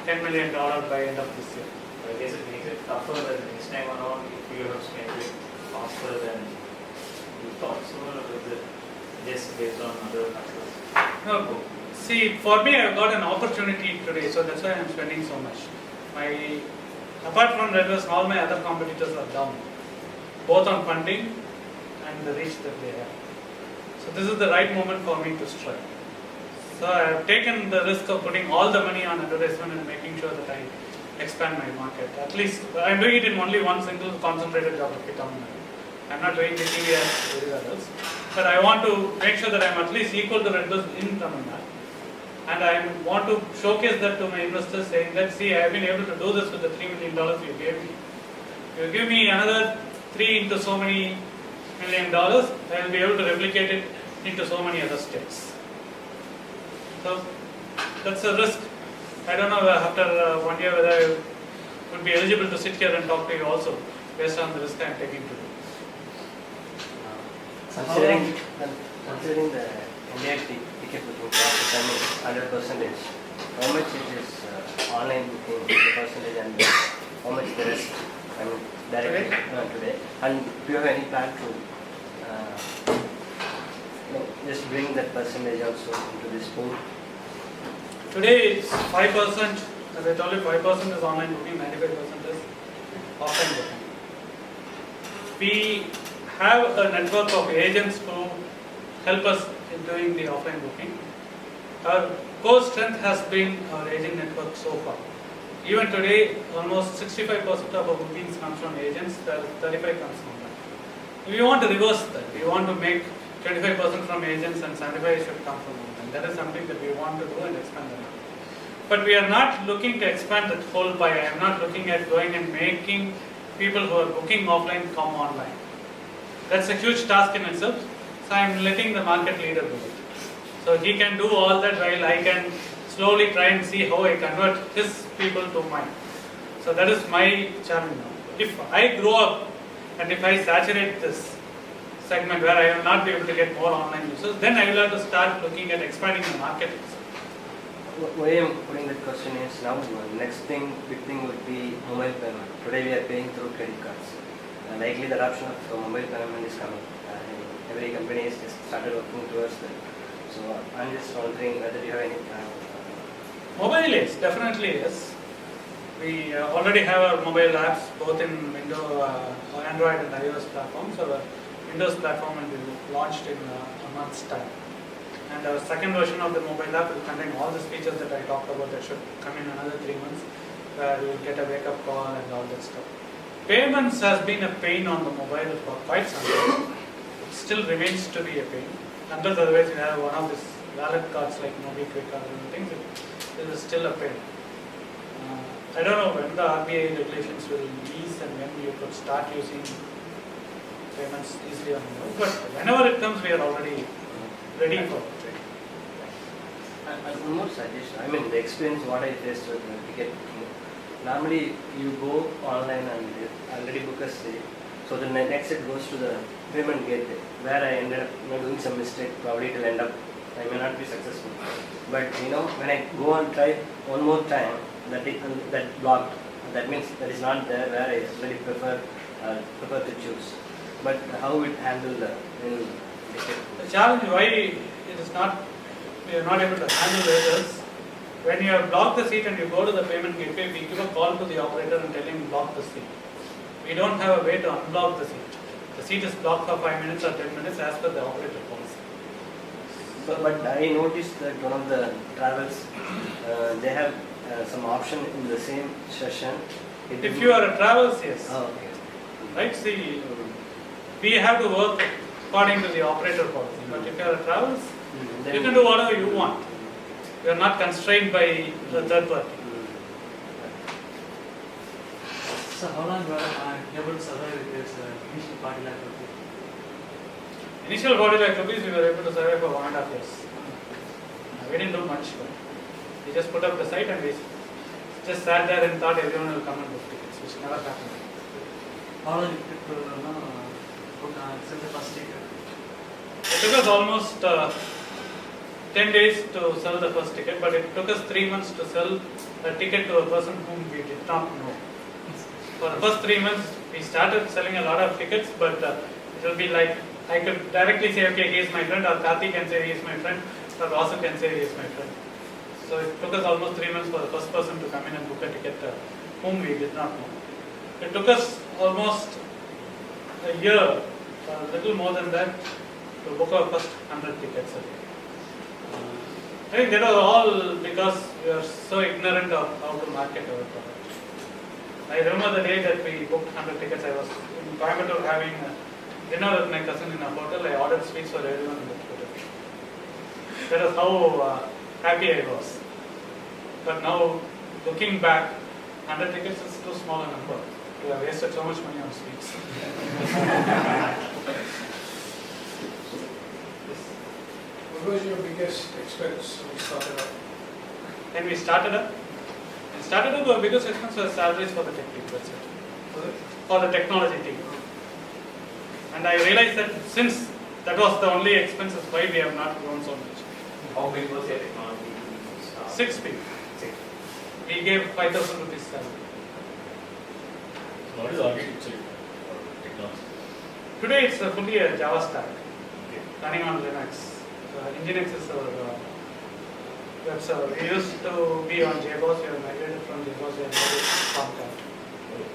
$10 million by end of this year. So I guess it makes it tougher than this time around if you have spent it faster than you thought so, or is it just based on other factors? No, see, for me, I've got an opportunity today, so that's why I'm spending so much. Apart from Redverse, all my other competitors are down, both on funding and the reach that they have. So this is the right moment for me to strike. So I have taken the risk of putting all the money on advertisement and making sure that I expand my market. At least I'm doing it in only one single concentrated geography, Tamil Nadu. I'm not doing the TV ads everywhere else. But I want to make sure that I'm at least equal to Redverse in Tamil Nadu. And I want to showcase that to my investors, saying that, see, I have been able to do this with the $3 million you gave me. You give me another 3 into so many $1 million, I will be able to replicate it into so many other states. So that's a risk. I don't know after 1 year whether I would be eligible to sit here and talk to you also, based on the risk I am taking to do. Considering the India ticket booking process, 100%, how much it is online booking, the percentage, and how much the rest, directly today? And do you have any plan to just bring that percentage also into this pool? Today it's 5%, as I told you, 5% is online booking, 95% is offline booking. We have a network of agents who help us in doing the offline booking. Our core strength has been our agent network so far. Even today, almost 65% of our bookings comes from agents, 35 comes from that. We want to reverse that. We want to make 25% from agents and 75% should come from online. That is something that we want to do and expand on. But we are not looking to expand that whole pie. I am not looking at going and making people who are booking offline come online. That's a huge task in itself. So I am letting the market leader do it. So he can do all that while I can slowly try and see how I convert his people to mine. So that is my challenge now. If I grow up and if I saturate this segment where I will not be able to get more online users, then I will have to start looking at expanding the market. Why I am putting that question is now the next thing, big thing would be mobile payment. Today we are paying through credit cards. Likely the adoption of mobile payment is coming. Every company has just started working towards that. So I'm just wondering whether you have any plan. Mobile is, definitely yes. We already have our mobile apps both in Android and iOS platforms. Our Windows platform will be launched in a month's time. And our second version of the mobile app will contain all the features that I talked about that should come in another 3 months, where you will get a wake-up call and all that stuff. Payments has been a pain on the mobile for quite some time. It still remains to be a pain. Unless otherwise you have one of these wallet cards like MobiKwik or other things, it is still a pain. I don't know when the RBI regulations will ease and when you could start using payments easily on mobile. But whenever it comes, we are already ready for it. And one more suggestion. The experience what I faced with ticket booking. Normally, you go online and already book a stay. So the next it goes to the payment gateway, where I ended up doing some mistake. Probably it will end up, I may not be successful. But when I go and try one more time, that blocked. That means that is not there where I really prefer to choose. But how it handle the The challenge why it is not, we are not able to handle it is when you have blocked the seat and you go to the payment gateway, we give a call to the operator and tell him block the seat. We don't have a way to unblock the seat. The seat is blocked for 5 minutes or 10 minutes as per the operator policy. But I noticed that one of the travels, they have some option in the same session. If you are a travels, yes. Oh, okay. Right? See, we have to work according to the operator policy. But if you are a travels, you can do whatever you want. You are not constrained by the third party. So how long were you able to survive with this initial 40 lakh rupees? Initial 40 lakh rupees we were able to survive for 1.5 years. We didn't do much, but we just put up the site and we just sat there and thought everyone will come and book tickets, which never happened. How long did it take to sell the first ticket? It took us almost 10 days to sell the first ticket, but it took us 3 months to sell a ticket to a person whom we did not know. For the first 3 months, we started selling a lot of tickets, but it will be like I could directly say, okay, he is my friend, or Karthi can say he is my friend, or Vasu can say he is my friend. So it took us almost 3 months for the first person to come in and book a ticket whom we did not know. It took us almost a year, a little more than that, to book our first 100 tickets a day. I think that was all because we are so ignorant of how to market our product. I remember the day that we booked 100 tickets. I was in Coimbatore having dinner with my cousin in a hotel. I ordered sweets for everyone in the hotel. That was how happy I was. But now, looking back, 100 tickets is too small a number. We have wasted so much money on sweets. What was your biggest expense when you started up? Then we started up. Our biggest expense was salaries for the tech team. That's it. For the technology team. And I realized that since that was the only expenses, why we have not grown so much. How big was your technology? 6 people. We gave 5,000 rupees salary. What is architecture or technology? Today it's fully a Java stack running on Linux. Nginx is our web server. We used to be on JBoss. We have migrated from JBoss. We have migrated to Tomcat.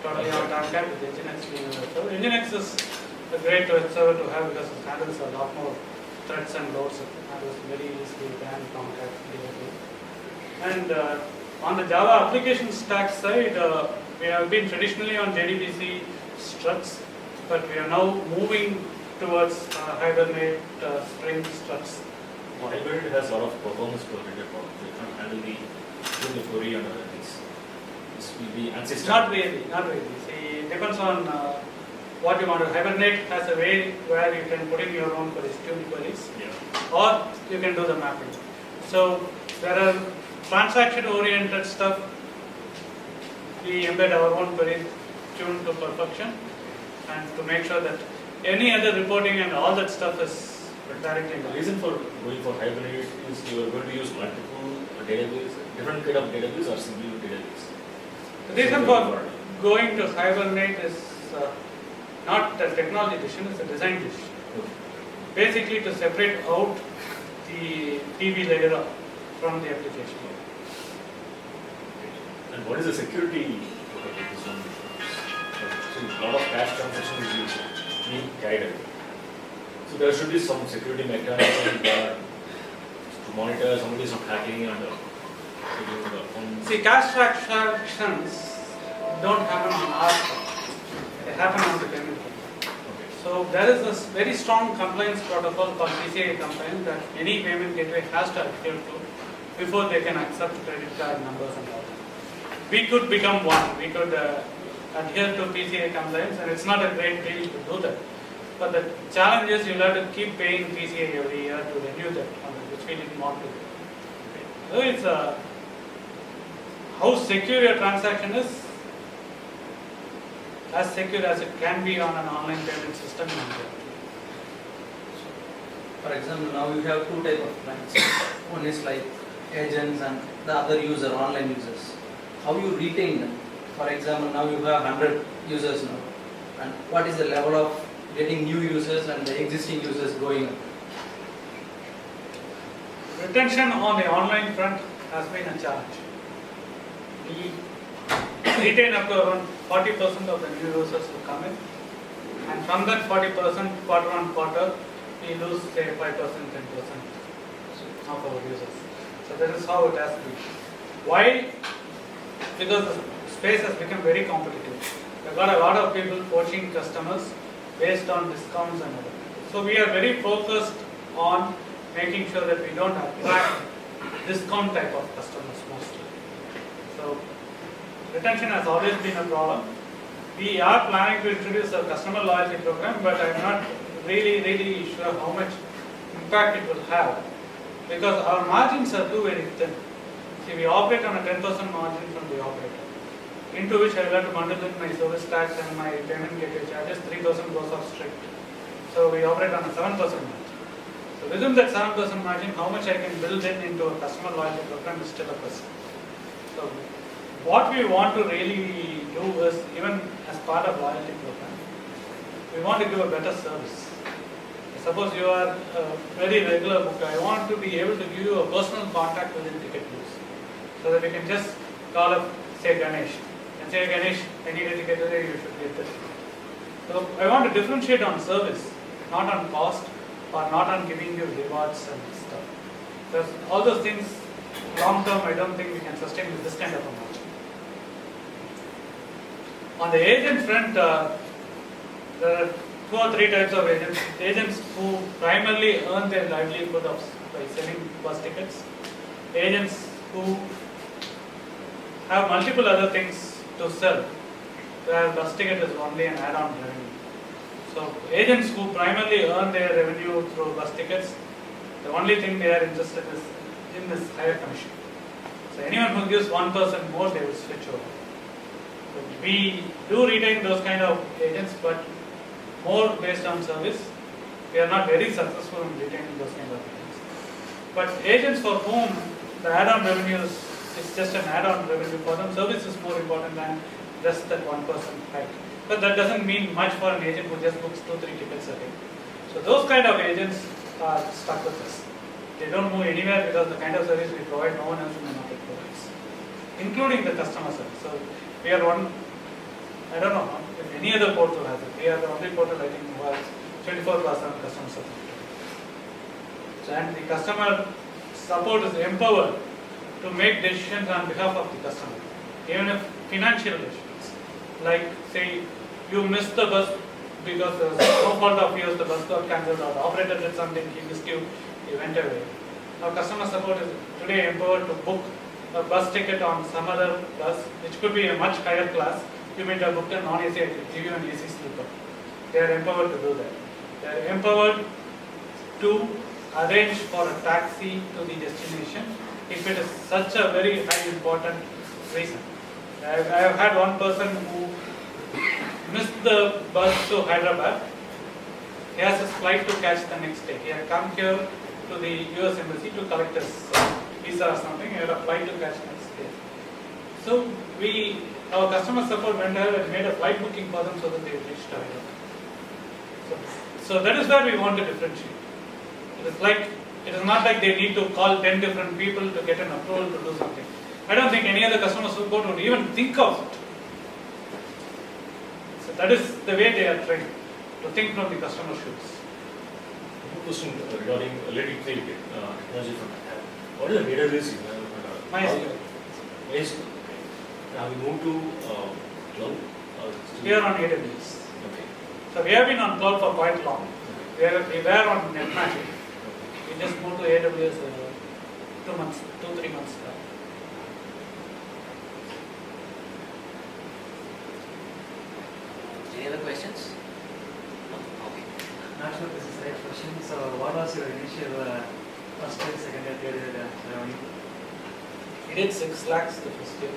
Totally on Tomcat with Nginx being a web server. Nginx is a great web server to have because it handles a lot more threads and loads. It handles very easily than Tomcat directly. And on the Java application stack side, we have been traditionally on JDBC struts, but we are now moving towards Hibernate Spring struts. Hibernate has a lot of performance related problems. They can't handle the query and other things. This will be ancestral. Not really. See, it depends on what you want to. Hibernate has a way where you can put in your own queries, tune queries, or you can do the mapping. So there are transaction-oriented stuff. We embed our own queries tuned to perfection, and to make sure that any other reporting and all that stuff is directly. The reason for going for Hibernate is you are going to use multiple database, different kind of database or single database. The reason for going to Hibernate is not a technology decision, it's a design decision. Basically to separate out the DB layer from the application. And what is the security of this one? So a lot of cash transactions being guided. So there should be some security mechanism to monitor somebody is not hacking and taking the phone. See, cash transactions don't happen on our side. They happen on the payment gateway. So there is a very strong compliance protocol called PCI compliance that any payment gateway has to adhere to before they can accept credit card numbers and all that. We could become one. We could adhere to PCI compliance, and it's not a great deal to do that. But the challenge is you'll have to keep paying PCI every year to renew that, which we didn't want to do. So it's how secure your transaction is. as secure as it can be on an online payment system in India. For example, now you have two type of clients. One is like agents and the other user, online users. How you retain them? For example, now you have 100 users now. And what is the level of getting new users and the existing users going up? Retention on the online front has been a challenge. We retain up to around 40% of the new users who come in, and from that 40%, quarter on quarter, we lose say 5%, 10% of our users. So that is how it has been. Why? Because the space has become very competitive. We've got a lot of people poaching customers based on discounts and other. So we are very focused on making sure that we don't attract discount type of customers mostly. So retention has always been a problem. We are planning to introduce a customer loyalty program, but I'm not really sure how much impact it will have, because our margins are too very thin. See, we operate on a 10% margin from the operator, into which I will have to bundle in my service tax and my payment gateway charges. 3,000 goes off strict. So we operate on a 7% margin. So within that 7% margin, how much I can build in into a customer loyalty program is still a question. So what we want to really do is, even as part of loyalty program, we want to give a better service. Suppose you are a very regular booker, I want to be able to give you a personal contact within ticket news, so that we can just call up, say Ganesh, and say Ganesh, I need a ticket today, you should get this. So I want to differentiate on service, not on cost, or not on giving you rewards and stuff. Because all those things, long term, I don't think we can sustain with this kind of a margin. On the agent front, there are 2 or 3 types of agents. Agents who primarily earn their livelihood by selling bus tickets. Agents who have multiple other things to sell, where bus ticket is only an add-on revenue. So agents who primarily earn their revenue through bus tickets, the only thing they are interested is in this higher commission. So anyone who gives 1% more, they will switch over. So we do retain those kind of agents, but more based on service. We are not very successful in retaining those kind of agents. But agents for whom the add-on revenues is just an add-on revenue for them, service is more important than just that 1% hike. But that doesn't mean much for an agent who just books 2-3 tickets a day. So those kind of agents are stuck with us. They don't move anywhere because the kind of service we provide, no one else in the market provides, including the customer service. So we are one, I don't know if any other portal has it. We are the only portal I think who has 24/7 customer support. So, and the customer support is empowered to make decisions on behalf of the customer, even if financial decisions. Like say you missed the bus because there was no fault of yours, the bus got cancelled, or the operator did something, he missed you, he went away. Our customer support is today empowered to book a bus ticket on some other bus, which could be a much higher class. You may have booked a non-AC, I could give you an AC sleeper. They are empowered to do that. They are empowered to arrange for a taxi to the destination if it is such a very high important reason. I have had one person who missed the bus to Hyderabad. He has his flight to catch the next day. He had come here to the US Embassy to collect his visa or something. He had a flight to catch next day. So our customer support went ahead and made a flight booking for them so that they reached Hyderabad. So that is where we want to differentiate. It is not like they need to call 10 different people to get an approval to do something. I don't think any other customer support would even think of it. So that is the way they are trained, to think from the customer's shoes. One question regarding related to technology from what is the database you have? MySQL. MySQL. Now we move to cloud. We are on AWS. Okay. So we have been on cloud for quite long. We were on NetMagic. We just moved to AWS 2-3 months back. Any other questions? No? Okay. Not sure this is the right question. So, what was your initial first year, second year, third year revenue? We did 6 lakhs the first year.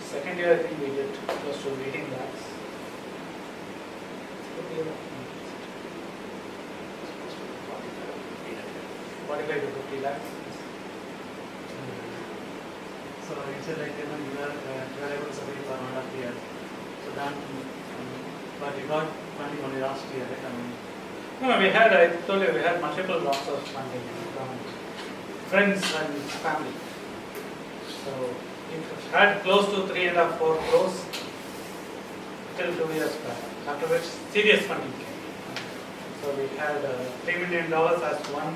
Second India, I think we get close to 18 lakhs. 45 to 50 lakhs. So it's like you are able to survive for 1.5 years. So then, but you got funding only last year, right? No, we had, I told you, we had multiple lots of funding from friends and family. So we had close to 3.5, 4 crores till 2 years back, after which serious funding came. So we had $3 million as one,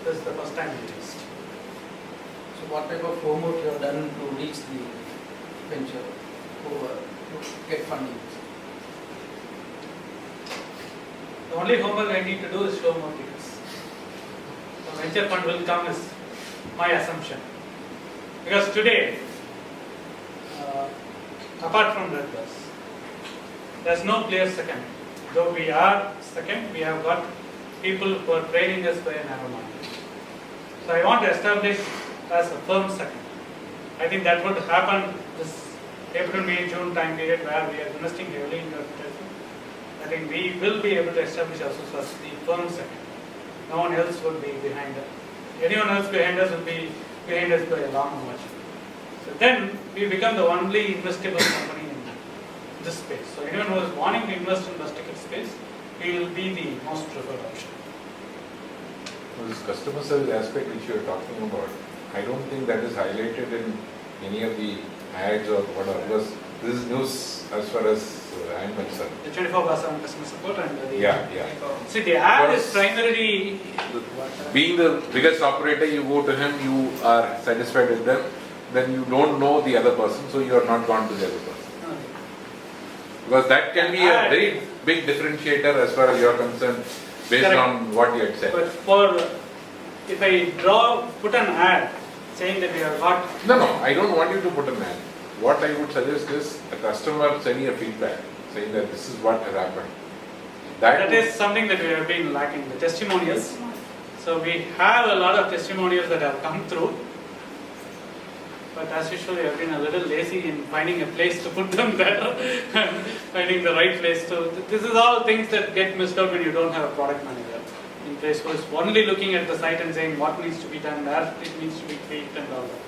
this is the first time we raised. So what type of homework you have done to reach the venture, to get funding? The only homework I need to do is show more tickets. The venture fund will come is my assumption. Because today, apart from Red Bus, there's no clear second. Though we are second, we have got people who are training us by a narrow margin. So I want to establish as a firm second. I think that would happen this April, May, June time period where we are investing heavily in advertising. I think we will be able to establish ourselves as the firm second. No one else would be behind us. Anyone else behind us will be behind us by a long margin. So then we become the only investable company in this space. So anyone who is wanting to invest in bus ticket space, we will be the most preferred option. This customer service aspect which you are talking about, I don't think that is highlighted in any of the ads or whatever, because this is news as far as I am concerned. The 24/7 customer support and the Yeah. See, the ad Because is primarily being the biggest operator, you go to him, you are satisfied with them, then you don't know the other person, so you are not gone to the other person. Because that can be a very big differentiator as far as you are concerned, based Correct. on what you had said. But if I put an ad saying that we have got, No, I don't want you to put an ad. What I would suggest is a customer sending a feedback, saying that this is what has happened. that is something that we have been lacking, the testimonials. So we have a lot of testimonials that have come through. But as usual, we have been a little lazy in finding a place to put them there, finding the right place to. This is all things that get missed out when you don't have a product manager in place who is only looking at the site and saying what needs to be done, where it needs to be tweaked and all that.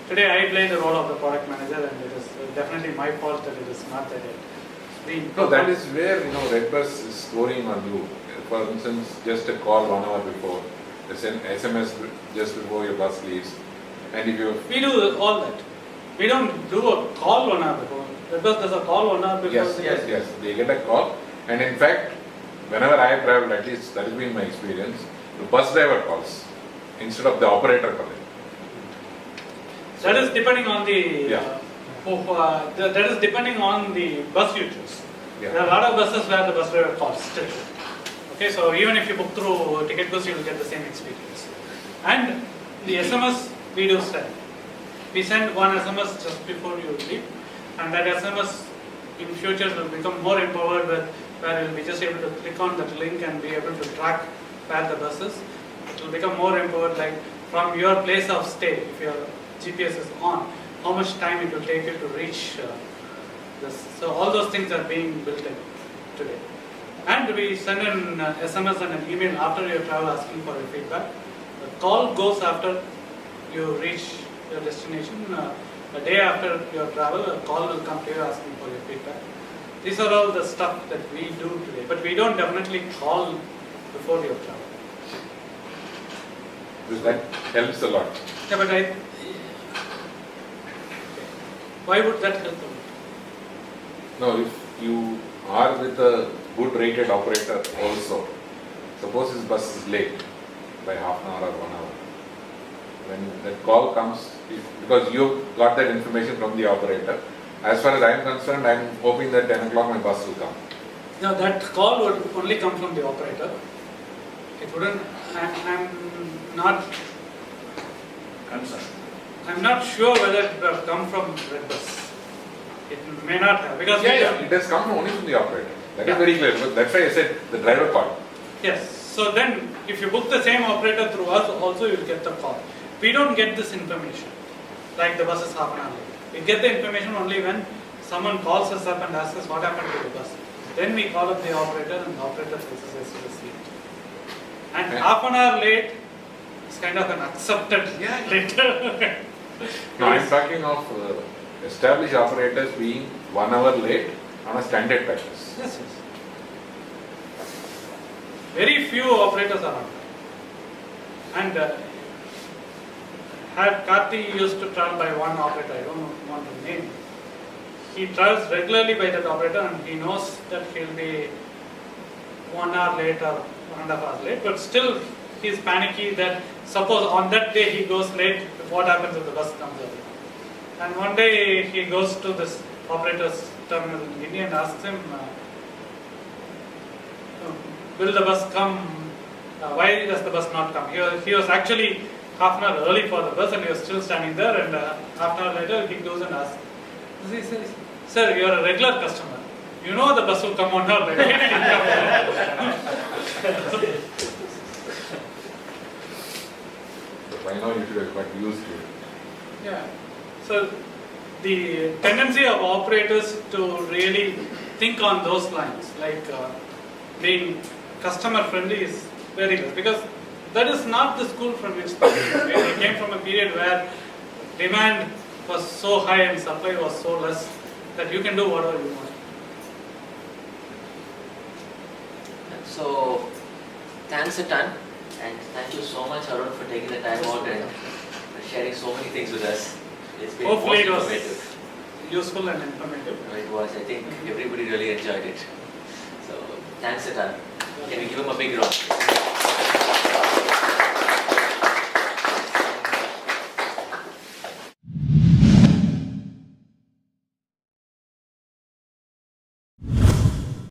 Today I play the role of the product manager, and it is definitely my fault that it is not that yet. No, that is where, Red Bus is scoring on you. For instance, just a call 1 hour before, an SMS just before your bus leaves. And if you... We do all that. We don't do a call 1 hour before. Because there's a call 1 hour before. Yes. They get a call. And in fact, whenever I have traveled, at least that has been my experience, the bus driver calls instead of the operator calling. That is depending on the Yeah. that is depending on the bus you choose. Yeah. There are a lot of buses where the bus driver calls still. Okay, so even if you book through Ticket Bus, you will get the same experience. And the SMS we do send. We send one SMS just before you leave, and that SMS in future will become more empowered with where you will be just able to click on that link and be able to track where the bus is. It will become more empowered, like from your place of stay, if your GPS is on, how much time it will take you to reach this. So all those things are being built in today. And we send an SMS and an email after your travel asking for your feedback. The call goes after you reach your destination. A day after your travel, a call will come to you asking for your feedback. These are all the stuff that we do today, but we don't definitely call before your travel. Because that helps a lot. Yeah, but why would that help them? No, if you are with a good rated operator also, suppose his bus is late by half an hour or 1 hour. When that call comes, because you got that information from the operator, as far as I am concerned, I am hoping that 10 o'clock my bus will come. Now that call would only come from the operator. It wouldn't, I'm not concerned. I'm not sure whether it would have come from Red Bus. It may not have, because it has come only from the operator. That is very clear. But that's why I said the driver called. Yes. So then, if you book the same operator through us, also you will get the call. We don't get this information, like the bus is half an hour late. We get the information only when someone calls us up and asks us what happened to the bus. Then we call up the operator and the operator places us to the seat. And Okay. half an hour late is kind of an accepted later. No, I'm talking of established operators being 1 hour late on a standard practice. Yes, yes. Very few operators are on time. And had Karthi used to travel by one operator, I don't want to name. He travels regularly by that operator and he knows that he'll be 1 hour late or 1.5 hours late, but still he's panicky that suppose on that day he goes late, what happens if the bus comes early? And one day he goes to this operator's terminal in India and asks him, will the bus come? Why does the bus not come? He was actually half an hour early for the bus and he was still standing there, and half an hour later he goes and asks, he says, sir, you are a regular customer. You know the bus will come 1 hour later. Why did it come? So by now you should have got used to it. Yeah. So the tendency of operators to really think on those lines, like being customer friendly, is very less, because that is not the school from which they came. They came from a period where demand was so high and supply was so less that you can do whatever you want. So, thanks a ton, and thank you so much, Arun, for taking the time out and sharing so many things with us. It's been Hopefully it most was informative. useful and informative. It was. I think everybody really enjoyed it. So, thanks a ton. Can we give him a big round?